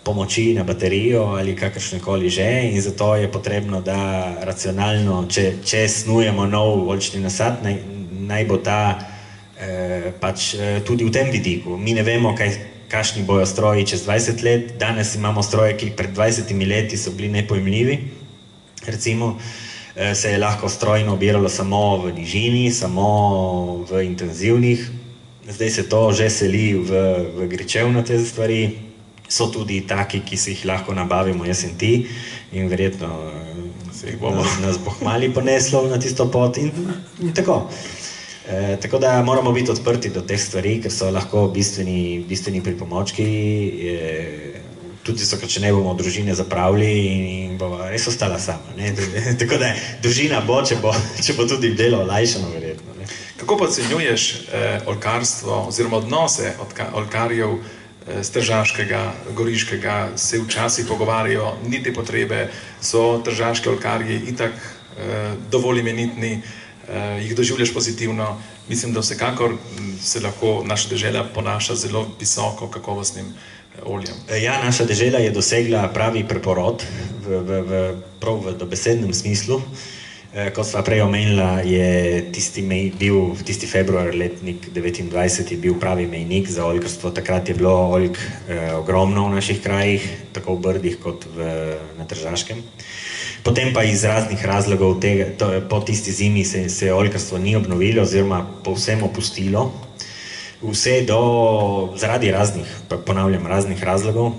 pomoči na baterijo ali kakršnekoli že, in zato je potrebno, da racionalno, če snujemo nov oljčni nasad, naj bo ta pač tudi v tem vidiku. Mi ne vemo, kakšni bojo stroji čez 20 let, danes imamo stroje, ki pred 20 leti so bili nepojmljivi. Recimo, se je lahko stroj obiralo samo v nižini, samo v intenzivnih, zdaj se to že seli v gričevnate stvari. So tudi taki, ki si jih lahko nabavimo, jaz in ti, in verjetno nas bo hmali poneslo na tisto pot in tako. Tako da moramo biti odprti do teh stvari, ker so lahko bistveni pripomočki, tudi če ne bomo družine zapravili in bo res ostala sama. Tako da družina bo, če bo tudi delo olajšano, verjetno. Kako pa ocenjuješ oljkarstvo oziroma odnose oljkarjev z Tržaškega, Goriškega, se včasih pogovarjajo, ni te potrebe, so tržaški oljkarji itak dovolj imenitni, jih doživljaš pozitivno. Mislim, da vsekakor se lahko naša dežela ponaša zelo visoko kakovostnim oljem. Ja, naša dežela je dosegla pravi preporod v dobesednem smislu. Kot sva prej omenila, je tisti februar letnik 29 je bil pravi mejnik za oljkarstvo. Takrat je bilo oljk ogromno v naših krajih, tako v Brdih kot na Tržaškem. Potem pa iz raznih razlogov po tisti zimi se oljkarstvo ni obnovilo oziroma povsem opustilo. Vse zaradi raznih razlogov.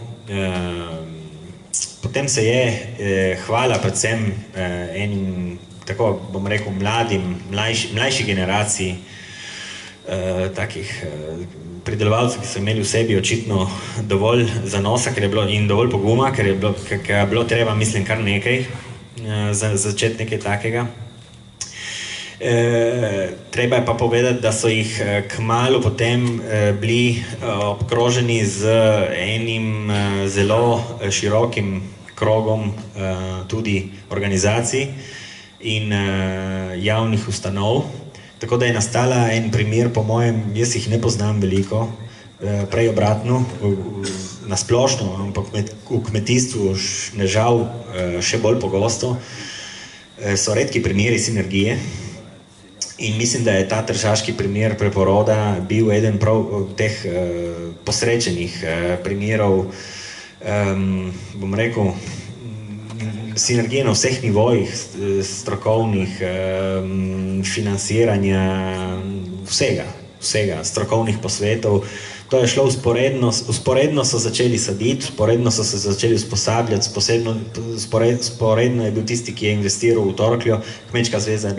Potem se je, hvala predvsem enim, tako bom rekel, mlajši generaciji takih pridelovalcev, ki so imeli v sebi očitno dovolj zanosa in dovolj poguma, ker je bilo treba, mislim, kar nekaj začeti nekaj takega. Treba je pa povedati, da so jih kmalu potem bili obkroženi z enim zelo širokim krogom tudi organizacij in javnih ustanov. Tako da je nastala en primer, po mojem, jaz jih ne poznam veliko, prej obratno, na splošno, ampak v kmetijstvu žal še bolj pogosto, so redki primeri sinergije. In mislim, da je ta tržaški primer preporoda bil eden prav teh posrečenih primerov, bom rekel, sinergije na vseh nivojih, strokovnih, financiranja, vsega. vsega, strokovnih posvetov. To je šlo usporedno so začeli saditi, usporedno so se začeli usposabljati, usporedno je bil tisti, ki je investiral v Torkljo. Kmečka zveza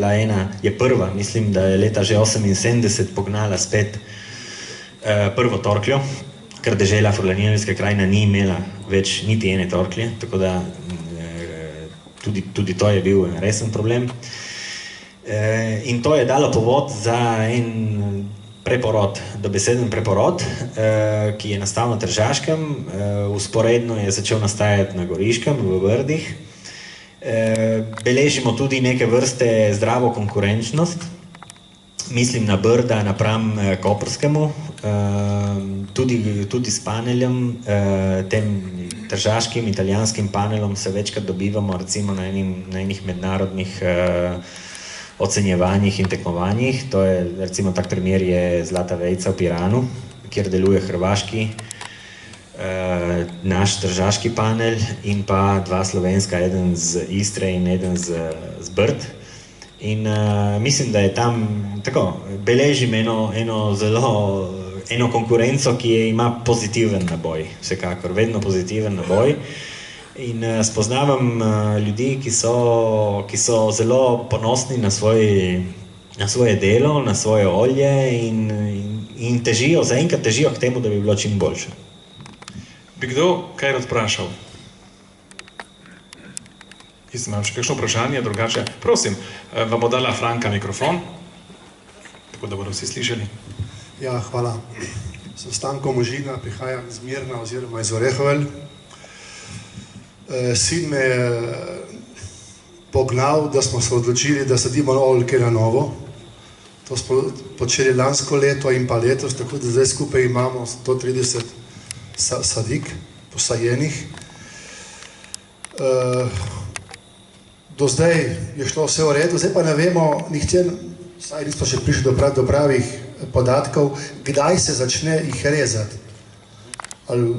je prva, mislim, da je leta že 78 pognala spet prvo Torkljo, ker dežela Furlanijevska krajina ni imela več niti ene Torklje, tako da tudi to je bil resen problem. In to je dalo povod za en preporod, dobeseden preporod, ki je nastal na Tržaškem, usporedno je začel nastajati na Goriškem, v Brdih. Beležimo tudi neke vrste zdravo konkurenčnost, mislim na Brda napram Koprskemu, tudi s paneljem, tem tržaškim, italijanskim panelom se večkrat dobivamo recimo na enih mednarodnih ocenjevanjih in tekmovanjih. To je, recimo, tak primer je Zlata vejca v Piranu, kjer deluje hrvaški, naš tržaški panel in pa dva slovenska, eden z Istre in eden z Brd. In mislim, da je tam, tako, beležim eno konkurenco, ki ima pozitiven naboj, vsekakor, vedno pozitiven naboj. In spoznavam ljudi, ki so zelo ponosni na svoje delo, na svoje olje in zaenkrat težijo k temu, da bi bilo čim boljše. Bi kdo kaj rad vprašal? Jaz imam še kakšno vprašanje, drugače? Prosim, vam bo dala Franka mikrofon, tako da bodo vsi slišali. Ja, hvala. Sem Stanko Možina, prihajam iz Mirna oziroma iz Orehovelj. Sin me je pognal, da smo se odločili, da sadimo oljke na novo. To smo počeli lansko leto in pa letos, tako da zdaj skupaj imamo 130 sadik posajenih. Do zdaj je šlo vse v redu, zdaj pa ne vemo, nihče, saj nismo še prišli do pravih podatkov, kdaj se začne jih rezati. Ali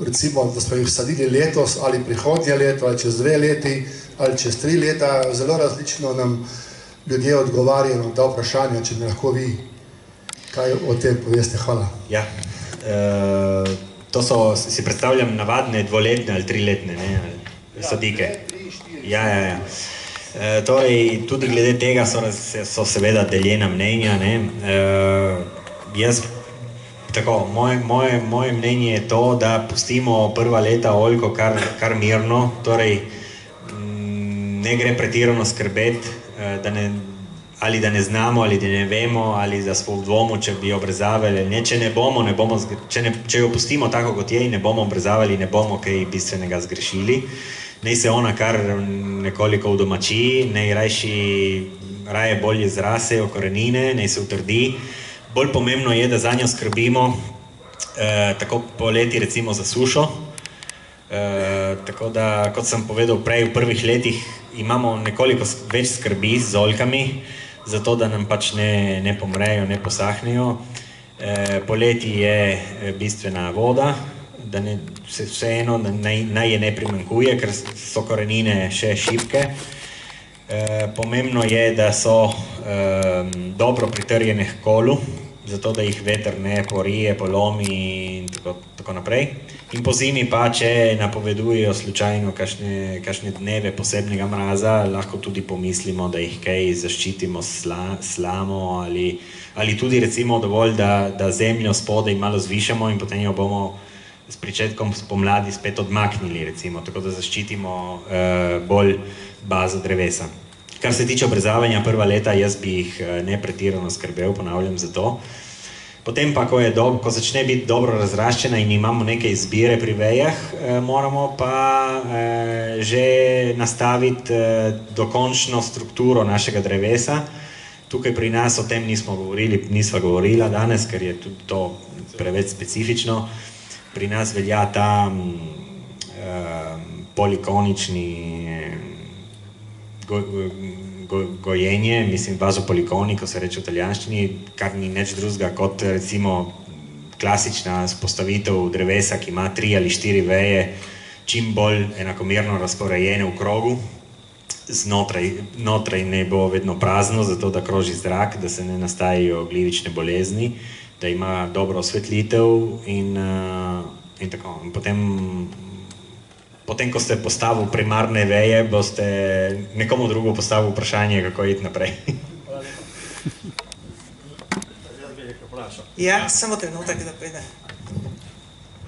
recimo, da smo jih sadili letos ali prihodnje leto, ali čez 2 leti, ali čez 3 leta, zelo različno nam ljudje odgovarjajo na ta vprašanja, če mi lahko vi kaj o tem poveste. Hvala. Ja, to so, si predstavljam, navadne 2-letne ali 3-letne sadike. Ja. Torej, tudi glede tega so seveda deljena mnenja. Tako, moje mnenje je to, da pustimo prva leta oljko kar mirno, torej ne gre pretirano skrbeti, ali da ne znamo, ali da ne vemo, ali da smo v dvomu, če bi obrezavali, ne, če jo pustimo tako, kot je, in ne bomo obrezavali, ne bomo kaj bistvenega zgrešili. Naj se ona kar nekoliko udomači, naj raje bolje zrase, okorenine, naj se utrdi. Bolj pomembno je, da za njo skrbimo tako poleti recimo za sušo. Tako da, kot sem povedal prej, v prvih letih imamo nekoliko več skrbi z oljkami, zato da nam pač ne pomrejo, ne posahnejo. Poleti je bistvena voda, da vseeno naj je ne primanjkuje, ker so korenine še šibke. Pomembno je, da so dobro pritrjene h kolu, zato da jih veter ne porije, polomi in tako naprej. In po zimi pa, če napovedujejo slučajno kakšne dneve posebnega mraza, lahko tudi pomislimo, da jih kaj zaščitimo s slamo ali tudi recimo dovolj, da zemljo spodaj malo zvišamo in potem jo bomo s pričetkom spomladi spet odmaknili, recimo, tako da zaščitimo bolj bazo drevesa. Kar se tiče obrezavanja prva leta, jaz bi jih ne pretirano skrbel, ponavljam za to. Potem pa, ko začne biti dobro razraščena in imamo neke izbire pri vejah, moramo pa že nastaviti dokončno strukturo našega drevesa. Tukaj pri nas o tem nisva govorila danes, ker je tudi to preveč specifično. Pri nas velja ta polikonični gojenje, mislim vazopolikoni, ko se reče v italijanščini, kar ni nič drugega kot recimo klasična postavitev drevesa, ki ima 3 ali 4 veje, čim bolj enakomerno razporejene v krogu. znotraj ne bo vedno prazno, zato da kroži zrak, da se ne nastajajo glivične bolezni, da ima dobro osvetlitev in tako. In potem, ko ste postavili primarne veje, boste nekomu drugo postavili vprašanje, kako iti naprej. Ja, samo trenutek, da pride.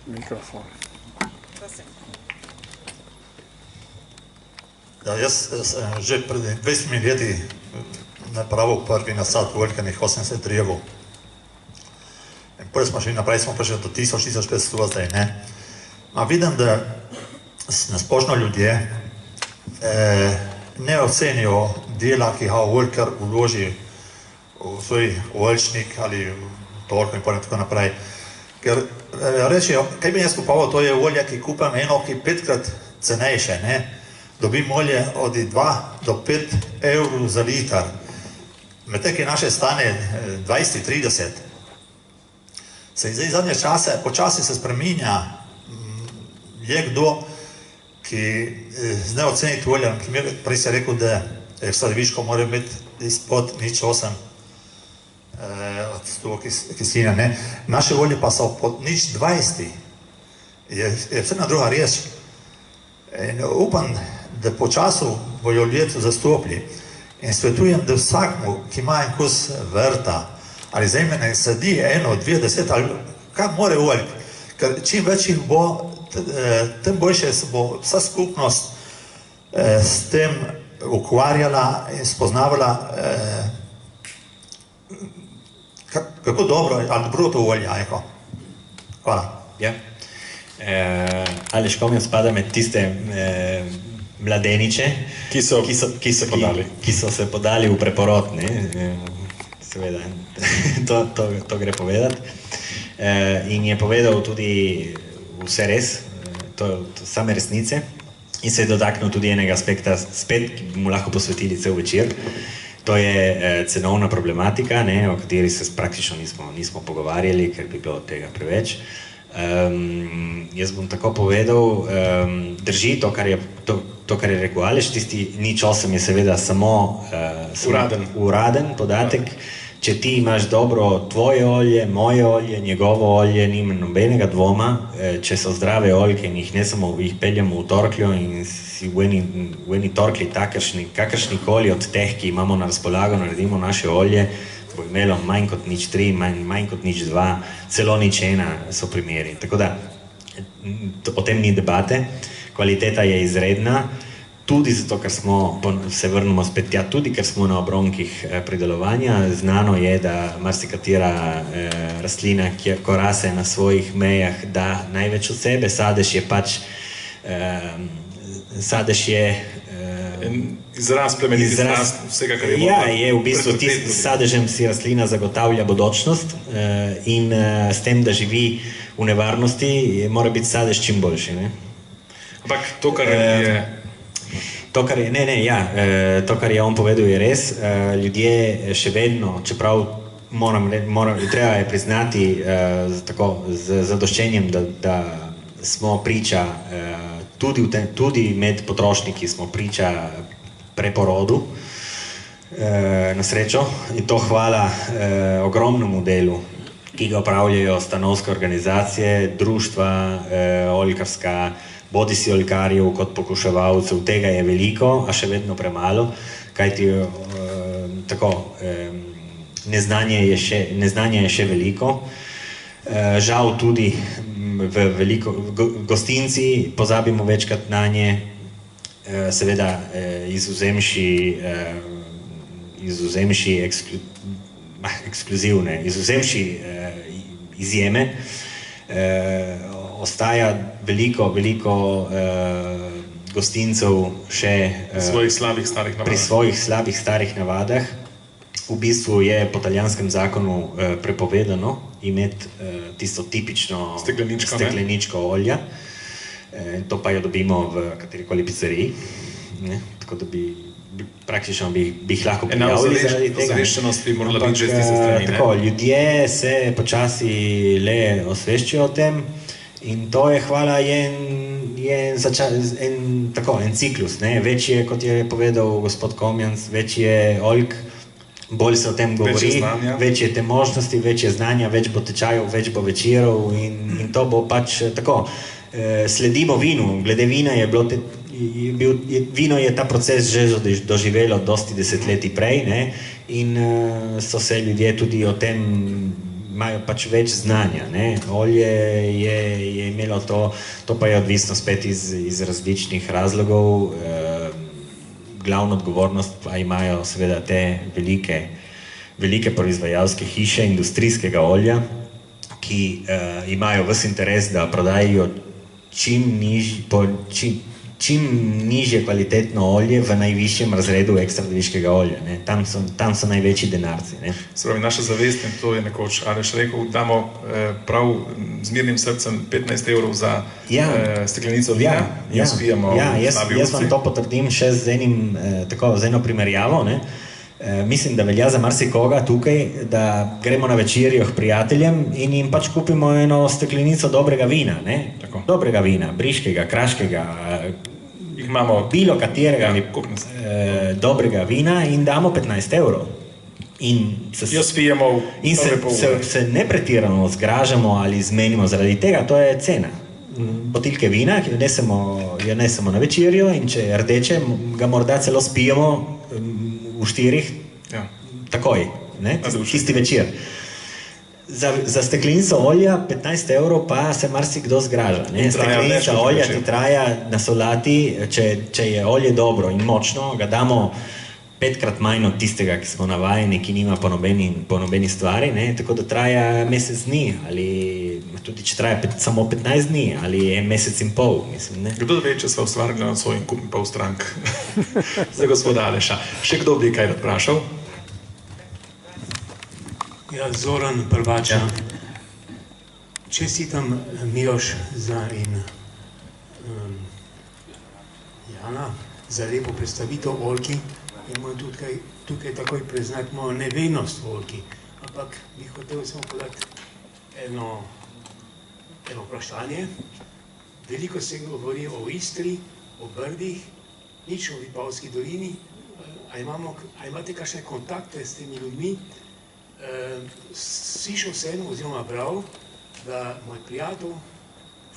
Mikrofon. Ja, jaz sem že pred 20 leti napravil prvi nasad volkanih 80 drevov. In potem smo šli naprej, smo prišli do 1000-1500 zdaj, ne. A vidim, da nasplošno ljudje ne ocenijo dela, ki ga volkar vloži v svoj oljčnik ali v torko in tako naprej. Ker rečejo, kaj bi jaz kupoval, to je olje, ki kupam eno, ki 5-krat cenejše, ne. Dobim olje od 2 do 5 evrov za liter. Medtem, ki naše stane 20-30. Se zdaj zadnje čase, počasi se spreminja, je kdo, ki zna oceniti olje, prej se je rekel, da Sadeviško mora imeti izpod 0,8 odstotkov kisline, ne. Naše olje pa so pod 0,20. Je vse na druga reč. In upam, da po času bojo ljudje to zastopili. In svetujem, da vsakmu, ki ima en kos vrta, ali zemljene sadi 1, 2, 10, ali kaj more oljk. Ker čim več jih bo, tem boljše se bo vsa skupnost s tem ukvarjala in spoznavala, kako dobro ali dobro to olje. Hvala. Ja. Aleš Komjan spada med tiste mladeniče, ki so se podali v preporod, ne? Seveda, to gre povedati. In je povedal tudi vse res, to same resnice, in se je dotaknil tudi enega aspekta spet, ki bi mu lahko posvetili cel večer. To je cenovna problematika, ne, o kateri se praktično nismo pogovarjali, ker bi bilo tega preveč. Jaz bom tako povedal, drži to, kar je rekel Aleš, tisti 0,8 je seveda samo uraden podatek. Če ti imaš dobro tvoje olje, moje olje, njegovo olje, nima nobenega dvoma, če so zdrave oljke in jih ne samo jih peljamo v torkljo in si v eni torkli kakršnikoli od teh, ki imamo na razpolago, naredimo naše olje, bo imelo manj kot 0,3, manj kot 0,2, celo 0,1 so primeri. Tako da o tem ni debate, kvaliteta je izredna, tudi zato, ker se vrnemo spet tja, tudi ker smo na obronkih pridelovanja. Znano je, da marsikatera rastlina, ko rase na svojih mejah, da največ od sebe. Sadež je pač, izraz, plemeniti izraz vsega, kar je možno. Ja, je v bistvu s sadežem si rastlina zagotavlja bodočnost in s tem, da živi v nevarnosti, mora biti sadež čim boljši, ne? Ampak to, kar je... To, kar je on povedal, je res. Ljudje še vedno, čeprav treba je priznati z zadoščenjem, da smo priča, tudi med potrošniki smo priča preporodu, na srečo, in to hvala ogromnemu delu, ki ga opravljajo stanovske organizacije, društva, oljkarska, bodisi oljkarjev kot pokuševalcev. Tega je veliko, a še vedno premalo, kajti neznanje je še veliko. Žal tudi gostinci pozabimo večkrat nanje, seveda izvzemši ekskluzivne, izvzemši izjeme, ostaja veliko gostincev še pri svojih slabih starih navadah. V bistvu je po italijanskem zakonu prepovedano imeti tisto tipično stekleničko olja. To pa jo dobimo v katerikoli pizzeriji. Tako da praktično bi jih lahko prijavili zaradi tega. Ozaveščenost bi morala biti že z tiste strani. Tako, ljudje se počasi le osveščajo o tem. In to je hvala je en ciklus, ne? Več je, kot je povedal gospod Komjans, več je oljk, bolj se o tem govori, več je te možnosti, več je znanja, več bo tečajev, več bo večerov in to bo pač tako. Sledimo vinu, glede vina vino je ta proces že doživelo dosti desetletij prej, ne? In so se ljudje tudi o tem, imajo pač več znanja, ne? Olje je imelo to pa je odvisno spet iz različnih razlogov, glavno odgovornost pa imajo seveda te velike proizvajalske hiše industrijskega olja, ki imajo ves interes, da prodajajo čim nižje kvalitetno olje v najvišjem razredu ekstradeviškega olja. Ne? Tam so največji denarci. Ne? Se pravi, naša zavest, in to je nekoč Aleš rekel, damo prav z mirnim srcem 15 € za steklenico vina in spijemo slabi jaz vam to potrdim še z eno primerjavo. Ne? Mislim, da velja za marsikoga tukaj, da gremo na večerjo k prijateljem in jim pač kupimo eno steklenico dobrega vina, ne? Dobrega vina, briškega, kraškega, bilo katerega dobrega vina in damo 15 €. In se ne pretirano zgražamo ali zmenimo zaradi tega, to je cena. Botilke vina, ki jo nesemo na večerjo in če je rdeče, ga morda celo spijemo v 4, takoj, ne? Tisti večer. Za steklenico olja 15 € pa se marsikdo zgraža. Steklenica olja ti traja na solati, če je olje dobro in močno, ga damo 5-krat manj od tistega, ki smo navajeni, ki nima po nobeni stvari, ne? Tako da traja mesec dni, ali tudi če traja samo 15 dni, ali je mesec in pol, mislim, ne? Kdo ve, če sva ustvarili na svoj in kupim pol strank za gospoda Aleša. Še kdo bi kaj vprašal? Ja, Zoran Prvača. Čestitam Miloš in Jana za lepo predstavitev oljki. In moram tukaj takoj priznati mojo nevednost v oljki. Ampak bi hotel samo podati eno vprašanje. Veliko se govori o Istri, o Brdih, nič o Vipavski dolini. A imate kakšne kontakte s temi ljudmi? Slišal sem oziroma bral, da moj prijatelj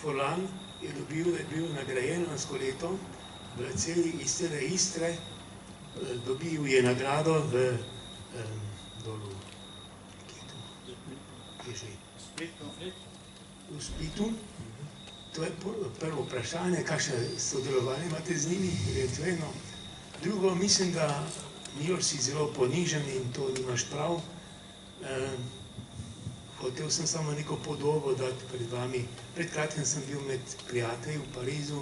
Furlan je bil nagrajen lansko leto v celi Istre, dobil je nagrado v dolu, v Splitu. To je prvo vprašanje, kakšne sodelovanje imate z njimi, eventualno. Drugo, mislim, da Miloš si zelo ponižen in to nimaš prav. Hotel sem samo neko podobo dati pred vami. Pred kratkim sem bil med prijatelji v Parizu,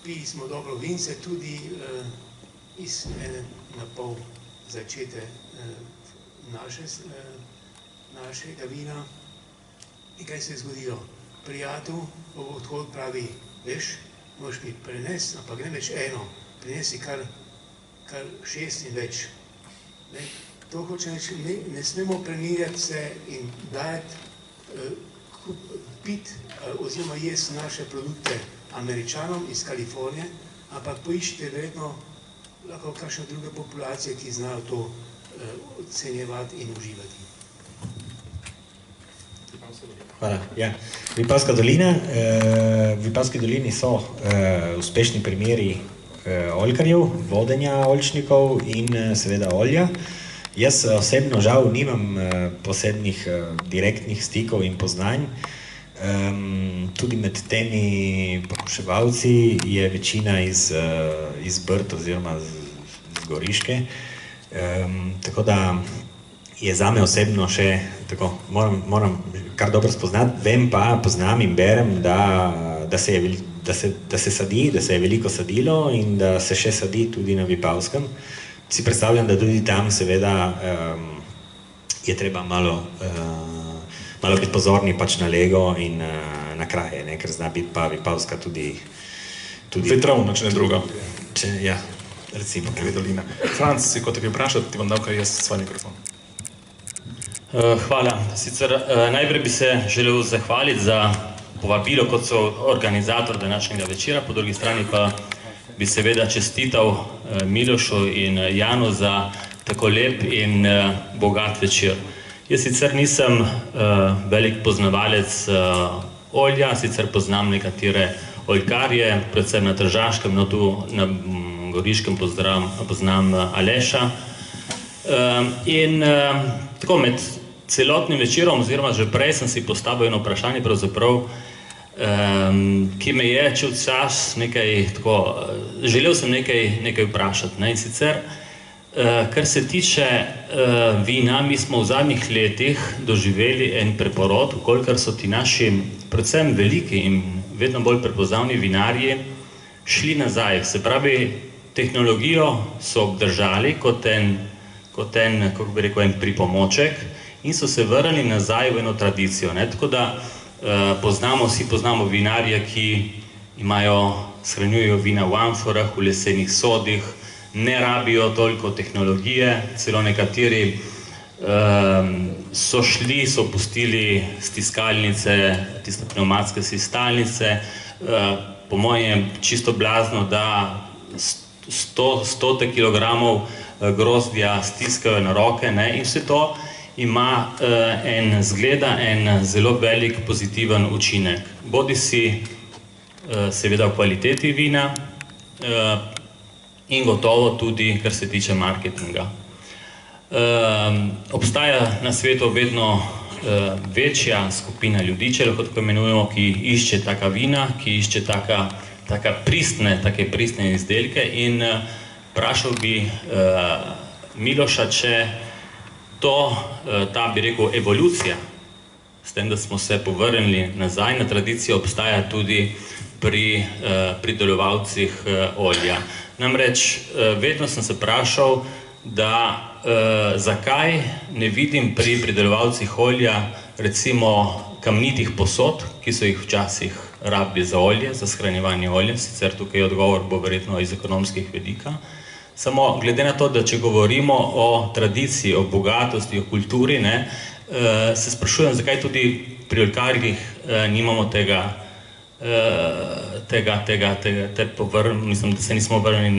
pili smo dobro vince, tudi iz ene napol začete našega vina. In kaj se je zgodilo? Prijatelj ob odhod pravi, veš, moraš mi prenesti, ampak ne več eno, prenesi kar 6 in več. To hoče reči, ne smemo premirjati se in dajati piti oziroma jesti naše produkte Američanom iz Kalifornije, ampak poiščite verjetno lahko kakšne druge populacije, ki znajo to ocenjevati in uživati. Hvala. Ja. Vipavska dolina. V Vipavski dolini so uspešni primeri oljkarjev, vodenja oljčnikov in seveda olja. Jaz osebno žal nimam posebnih direktnih stikov in poznanj. Tudi med temi pokuševalci je večina iz Brd oziroma z Goriške. Tako da je zame osebno še tako, moram kar dobro spoznati, vem pa, poznam in berem, da se sadi, da se je veliko sadilo in da se še sadi tudi na Vipavskem. Si predstavljam, da tudi tam seveda je treba malo biti pozorni pač na lego in na kraje, ne? Ker zna biti pa Vipavska tudi vetrovna, če ne druga. Ja, recimo. Dolina. Franc, si kot te bi vprašal, ti bom dal kar jaz svoj mikrofon. Hvala. Sicer najprej bi se želel zahvaliti za povabilo kot so organizator današnjega večera, po drugi strani pa bi seveda čestital Milošu in Janu za tako lep in bogat večer. Jaz sicer nisem velik poznavalec olja, sicer poznam nekatere oljkarje, predvsem na Tržaškem, no tu na Goriškem poznam Aleša. In tako med celotnim večerom, oziroma že prej sem si postavil eno vprašanje, pravzaprav, ki me je čez čas nekaj tako, želel sem nekaj vprašati, ne, in sicer, kar se tiče vina, mi smo v zadnjih letih doživeli en preporod, kolikor so ti naši, predvsem veliki in vedno bolj prepoznavni vinarji, šli nazaj. Se pravi, tehnologijo so obdržali kot en, kako bi rekel, en pripomoček in so se vrnili nazaj v eno tradicijo, ne, tako da vsi poznamo vinarje, ki shranjujejo vina v amforah, v lesenih sodih, ne rabijo toliko tehnologije, celo nekateri so pustili stiskalnice, tiste pneumatske stiskalnice, po mojem je čisto blazno, da 100 kilogramov grozdja stiskajo na roke, ne, in vse to ima zgleda en zelo velik pozitiven učinek. Bodisi seveda v kvaliteti vina in gotovo tudi, kar se tiče marketinga. Obstaja na svetu vedno večja skupina ljudi, če lahko tako imenujemo, ki išče taka vina, ki išče take pristne izdelke, in vprašal bi Miloša, če ta, bi rekel, evolucija, s tem, da smo se povrnili nazaj na tradicijo, obstaja tudi pri pridelovalcih olja. Namreč, vedno sem se vprašal, da zakaj ne vidim pri pridelovalcih olja recimo kamnitih posod, ki so jih včasih rabili za olje, za shranjevanje olja, sicer tukaj odgovor bo verjetno iz ekonomskih vidika. Samo glede na to, da če govorimo o tradiciji, o bogatosti, o kulturi, ne, se sprašujem, zakaj tudi pri oljkarjih nimamo mislim, da se nismo vrnili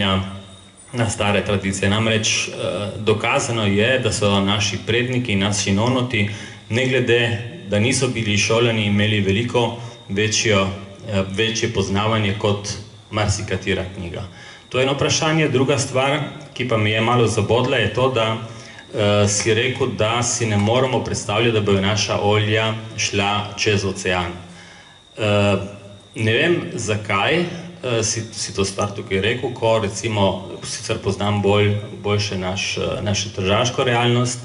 na stare tradicije. Namreč dokazano je, da so naši predniki in naši nonoti, ne glede, da niso bili šolani, imeli veliko večje poznavanje kot marsikatera knjiga. To je eno vprašanje. Druga stvar, ki pa me je malo zabodla, je to, da si rekel, da si ne moremo predstavljati, da bojo naša olja šla čez ocean. Ne vem, zakaj si to stvar tukaj rekel, ko recimo, sicer poznam boljše našo tržaško realnost,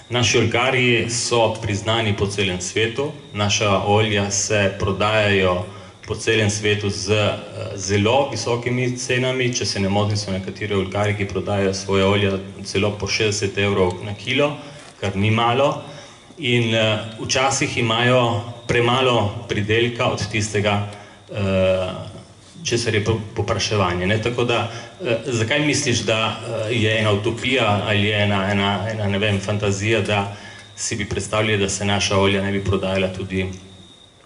naši oljkarji so priznani po celem svetu, naša olja se prodajajo po celem svetu z zelo visokimi cenami, če se ne motim, so nekateri oljkarji, ki prodajajo svoje olje celo po 60 evrov na kilo, kar ni malo, in včasih imajo premalo pridelka od tistega, česar je povpraševanje. Tako da, zakaj misliš, da je ena utopija ali je ena, ne vem, fantazija, da si bi predstavljali, da se naša olja ne bi prodajala tudi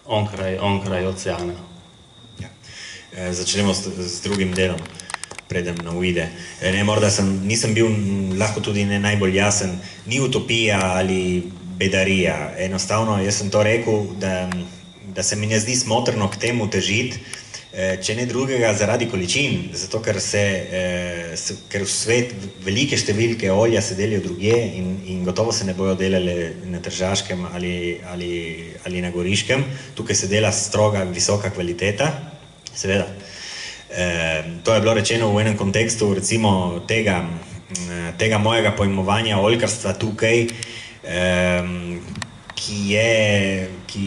onkraj oceana? Začnemo z drugim delom, predem na uide. Morda nisem bil lahko tudi ne najbolj jasen, ni utopija ali bedarija. Enostavno, jaz sem to rekel, da se mi ne zdi smotrno k temu težiti, če ne drugega zaradi količin, zato ker v svet velike številke olja se delijo drugje in gotovo se ne bojo delali na Tržaškem ali na Goriškem. Tukaj se dela stroga, visoka kvaliteta, seveda. To je bilo rečeno v enem kontekstu, recimo tega mojega pojmovanja oljkarstva tukaj, ki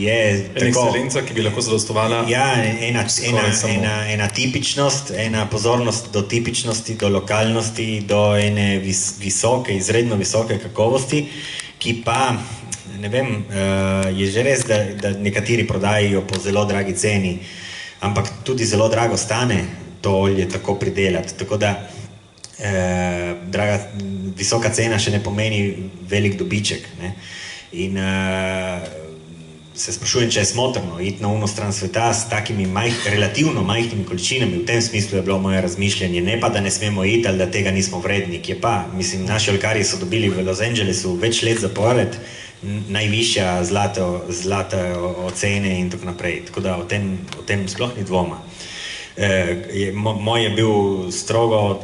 je ekscelenca, ki bi lahko zadostovala. Ja, ena tipičnost, ena pozornost do tipičnosti, do lokalnosti, do ene visoke, izredno visoke kakovosti, ki pa, ne vem, je že res, da nekateri prodajajo po zelo dragi ceni, ampak tudi zelo drago stane to olje tako pridelati. Tako da visoka cena še ne pomeni velik dobiček. In se sprašujem, če je smotrno iti na uno stran sveta s takimi relativno majhnimi količinami, v tem smislu je bilo moje razmišljanje, ne pa, da ne smemo iti ali da tega nismo vredni, ki je pa, mislim, naši oljkarji so dobili v Los Angelesu več let zapored, najvišja zlate ocene in tako naprej, tako da o tem sploh ni dvoma. Moj je bil strogo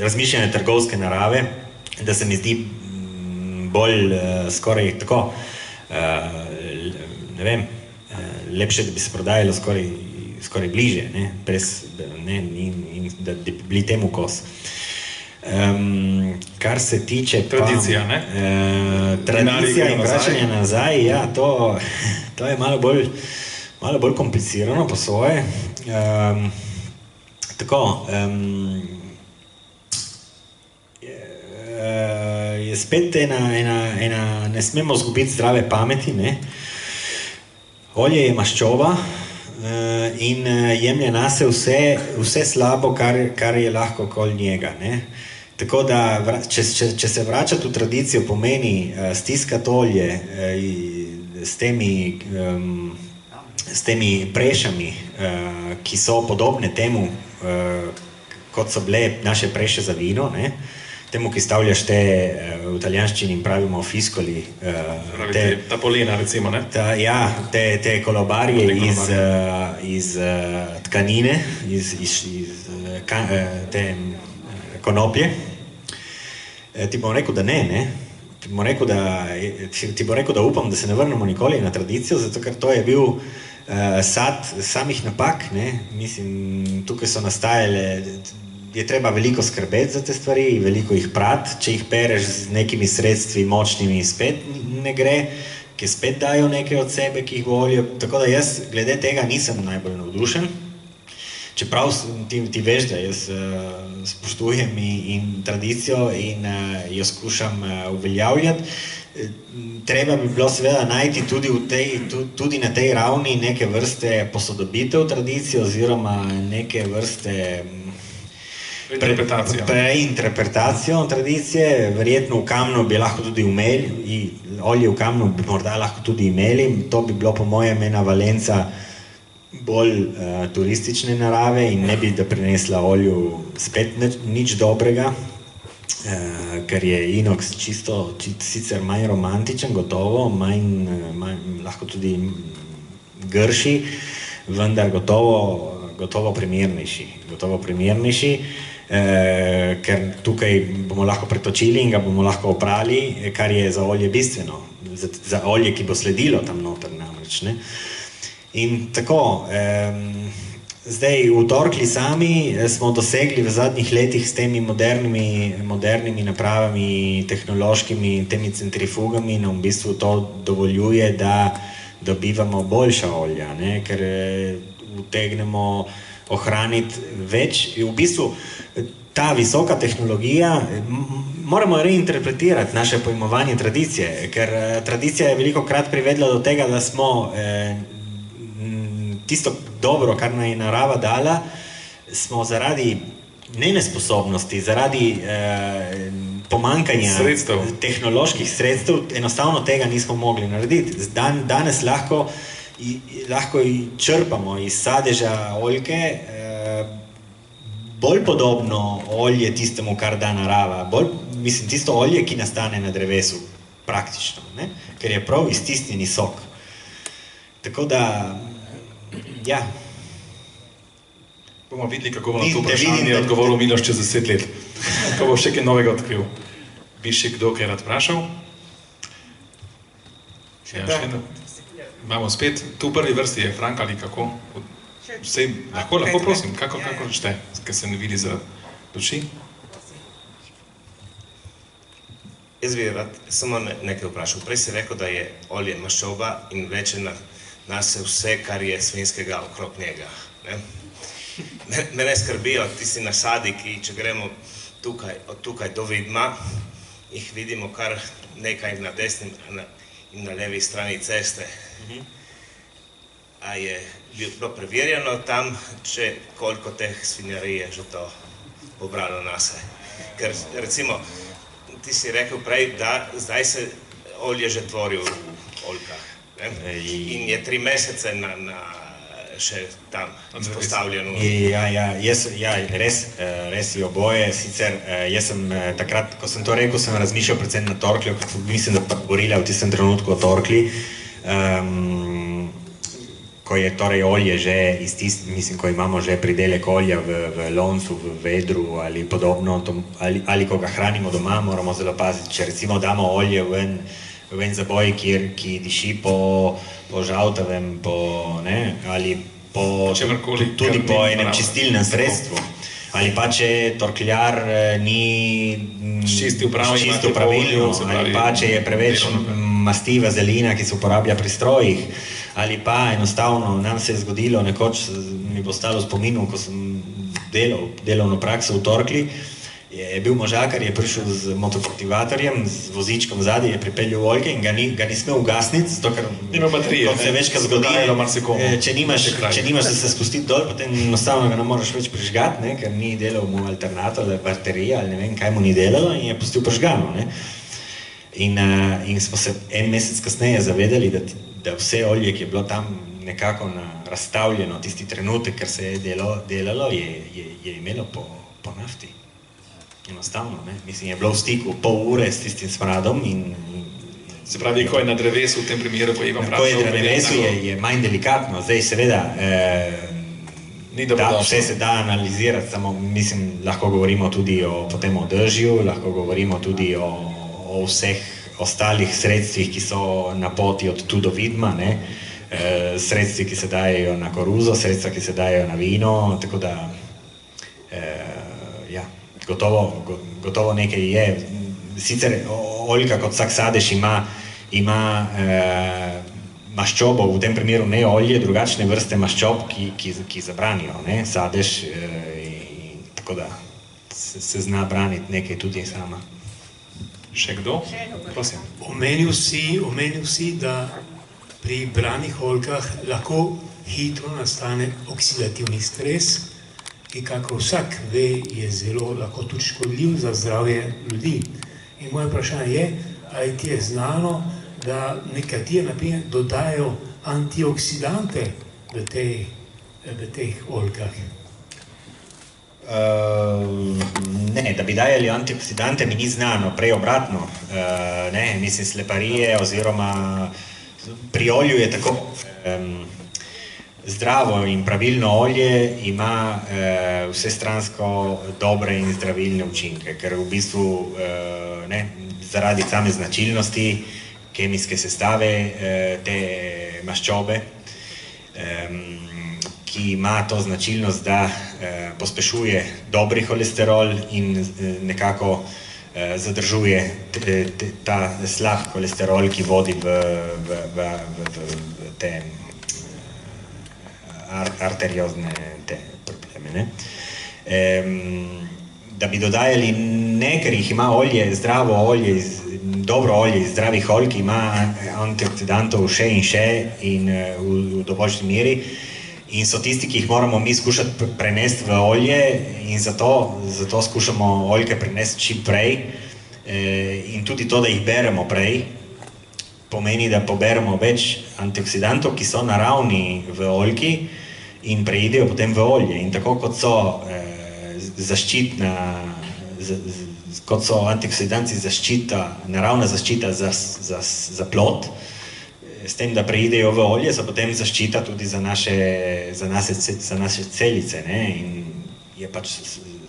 razmišljanje trgovske narave, da se mi zdi bolj skoraj tako, ne vem, lepše, da bi se prodajalo skoraj bliže, in da bi bili temu kos. Kar se tiče tradicija, ne? Tradicija in vračanje nazaj, ja, to je malo bolj komplicirano po svoje. Tako, je spet ena, ne smemo zgubiti zdrave pameti, ne? Olje je maščoba in jemlje nase vse slabo, kar je lahko okoli njega, ne? Tako da, če se vračati v tradicijo, pomeni stiskati olje s temi prešami, ki so podobne temu, kot so bile naše preše za vino, ne? Temu, ki stavljaš te, v italijanščini pravimo fiskoli. Ta polena, recimo, ne? Ja, te kolobarje iz tkanine, iz te konoplje. Ti bom rekel, da ne? Ti bom rekel, da upam, da se ne vrnemo nikoli na tradicijo, zato ker to je bil sad samih napak, ne? Mislim, tukaj so nastajale, je treba veliko skrbeti za te stvari, veliko jih prati, če jih pereš z nekimi sredstvi močnimi, spet ne gre, ki spet dajo nekaj od sebe, ki jih volijo, tako da jaz glede tega nisem najbolj navdušen. Čeprav ti veš, da jaz spoštujem in tradicijo in jo skušam uveljavljati, treba bi bilo seveda najti tudi na tej ravni neke vrste posodobitev tradicije oziroma neke vrste preinterpretacijo tradicije, verjetno v kamnu bi lahko tudi imeli, olje v kamnu bi morda lahko tudi imeli, to bi bilo po mojem ena valenca bolj turistične narave in ne bi da prinesla olju spet nič dobrega, ker je inoks čisto sicer manj romantičen, gotovo, manj lahko tudi grši, vendar gotovo primernejši, ker tukaj bomo lahko pretočili in ga bomo lahko oprali, kar je za olje bistveno, za olje, ki bo sledilo tam noter namreč, ne. In tako, zdaj v Torkli sami smo dosegli v zadnjih letih s temi modernimi napravami, tehnološkimi, temi centrifugami, nam v bistvu to dovoljuje, da dobivamo boljša olja, ne, ker utegnemo ohraniti več. V bistvu ta visoka tehnologija, moramo reinterpretirati naše pojmovanje tradicije, ker tradicija je velikokrat privedla do tega, da smo tisto dobro, kar nam je narava dala, smo zaradi nesposobnosti, zaradi pomankanja tehnoloških sredstev, enostavno tega nismo mogli narediti. Danes lahko črpamo iz sadeža oljke bolj podobno olje tistemu, kar da narava. Mislim, tisto olje, ki nastane na drevesu, praktično, ne? Ker je prav iztisnjeni sok. Tako da, ja. Bomo videli, kako bo na to vprašanje odgovoril Miloš čez 10 let. Ko bo še kaj novega odkril. Bi še kdo kaj rad vprašal? Imamo spet, tu v prvi vrsti je Frank ali kako? Lahko prosim, kako rečete, ker se ne vidi za luči? Jaz bi rad samo nekaj vprašal. Prej si rekel, da je olje maščoba in vleče nas vse, kar je svinjskega okrog njega. Mene skrbijo tisti nasadi, ki če gremo od tukaj do Vidma, jih vidimo kar nekaj na desni in na levi strani ceste. A je bilo preverjeno tam, koliko teh svinjarij je že to pobralo nase? Ker recimo, ti si rekel prej, da zdaj se olje že tvori v oljkah. Ne? In je 3 mesece še tam izpostavljen. Res je oboje. Sicer jaz sem takrat, ko sem to rekel, sem razmišljal predvsem na torklju, ker mislim, da pa govorila v tistem trenutku o torkli. Ko je torej olje že mislim, ko imamo že pridelek olja v loncu, v vedru ali podobno, ali ko ga hranimo doma, moramo zelo paziti. Če recimo damo olje v en zaboj, ki diši po žaltavem, ali tudi po enem čistilnem sredstvu. Ali pa če torkljar ni čistil pravilno, ali pa če je preveč masti vazelina, ki se uporablja pri strojih, ali pa enostavno nam se je zgodilo, nekoč mi bo ostalo v spominu, ko sem delal delovno prakso v torkli, je bil možakar, je prišel z motokultivatorjem, z vozičkom zadaj, je pripeljal oljke in ga ni smel ugasniti, zato ker kot se večkrat zgodi, če nimaš da se spustiti dol, potem enostavno ga ne moreš več prižgati, ker ni delal mu alternator ali baterija ali ne vem kaj mu ni delalo in je pustil prižgano. In smo se en mesec kasneje zavedali, da vse olje, ki je bilo tam nekako razstavljeno, tisti trenutek, ker se je delalo, je imelo po nafti. Enostavno, mislim, je bilo v stiku pol ure s tistim smradom in... Se pravi, ko je na drevesu v tem primeru, ko je vam ko je na drevesu, je manj delikatno. Zdaj, seveda, vse se da analizirati, samo mislim, lahko govorimo tudi potem o dežju, lahko govorimo tudi o vseh ostalih sredstvih, ki so na poti od tu do Vidma, sredstvi, ki se dajejo na koruzo, sredstva, ki se dajejo na vino, tako da, gotovo nekaj je. Sicer oljka kot vsak sadež ima maščobo, v tem primeru ne olje, drugačne vrste maščob, ki zabranijo sadež, tako da se zna braniti nekaj tudi sama. Še kdo? Prosim. Omenil si, da pri branih oljkah lahko hitro nastane oksidativni stres, ki, kako vsak ve, je zelo lahko tudi škodljiv za zdravje ljudi. In moje vprašanje je, ali ti je znano, da nekateri naprimer dodajo antioksidante v teh oljkah? Ne, da bi dajali antioksidante, mi ni znano, prej obratno. Mislim, sleparije oziroma pri olju je tako... Zdravo in pravilno olje ima vsestransko dobre in zdravilne učinke, ker v bistvu zaradi same značilnosti, kemijske sestave te maščobe, ki ima to značilnost, da pospešuje dobri holesterol in nekako zadržuje ta slab holesterol, ki vodi v te arteriozne probleme. Da bi dodajali ker jih ima olje, zdravo olje, dobro olje iz zdravih olj, ki ima antioksidantov še in v dovoljšni meri in so tisti, ki jih moramo mi skušati prenesti v olje in zato skušamo oljke prenesti čim prej in tudi to, da jih beremo prej, pomeni, da poberemo več antioksidantov, ki so naravni v oljki in preidejo potem v olje. In tako kot so kot so antioksidanti naravna zaščita za plod, s tem, da preidejo v olje, so potem zaščita tudi za naše celice. In je pač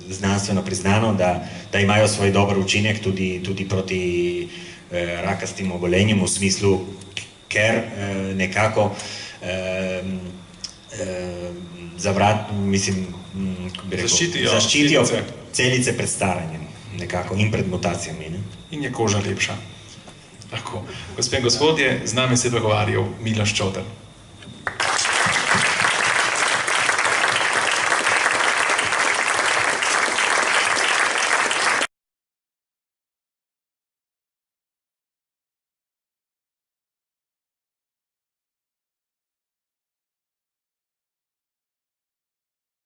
znanstveno priznano, da imajo svoj dober učinek tudi proti rakastim obolenjem, v smislu, ker nekako zaščitijo celice pred staranjem nekako in pred mutacijami. In je koža lepša. Lahko. Gospe in gospodje, z nami se je pogovarjal Miloš Čoder.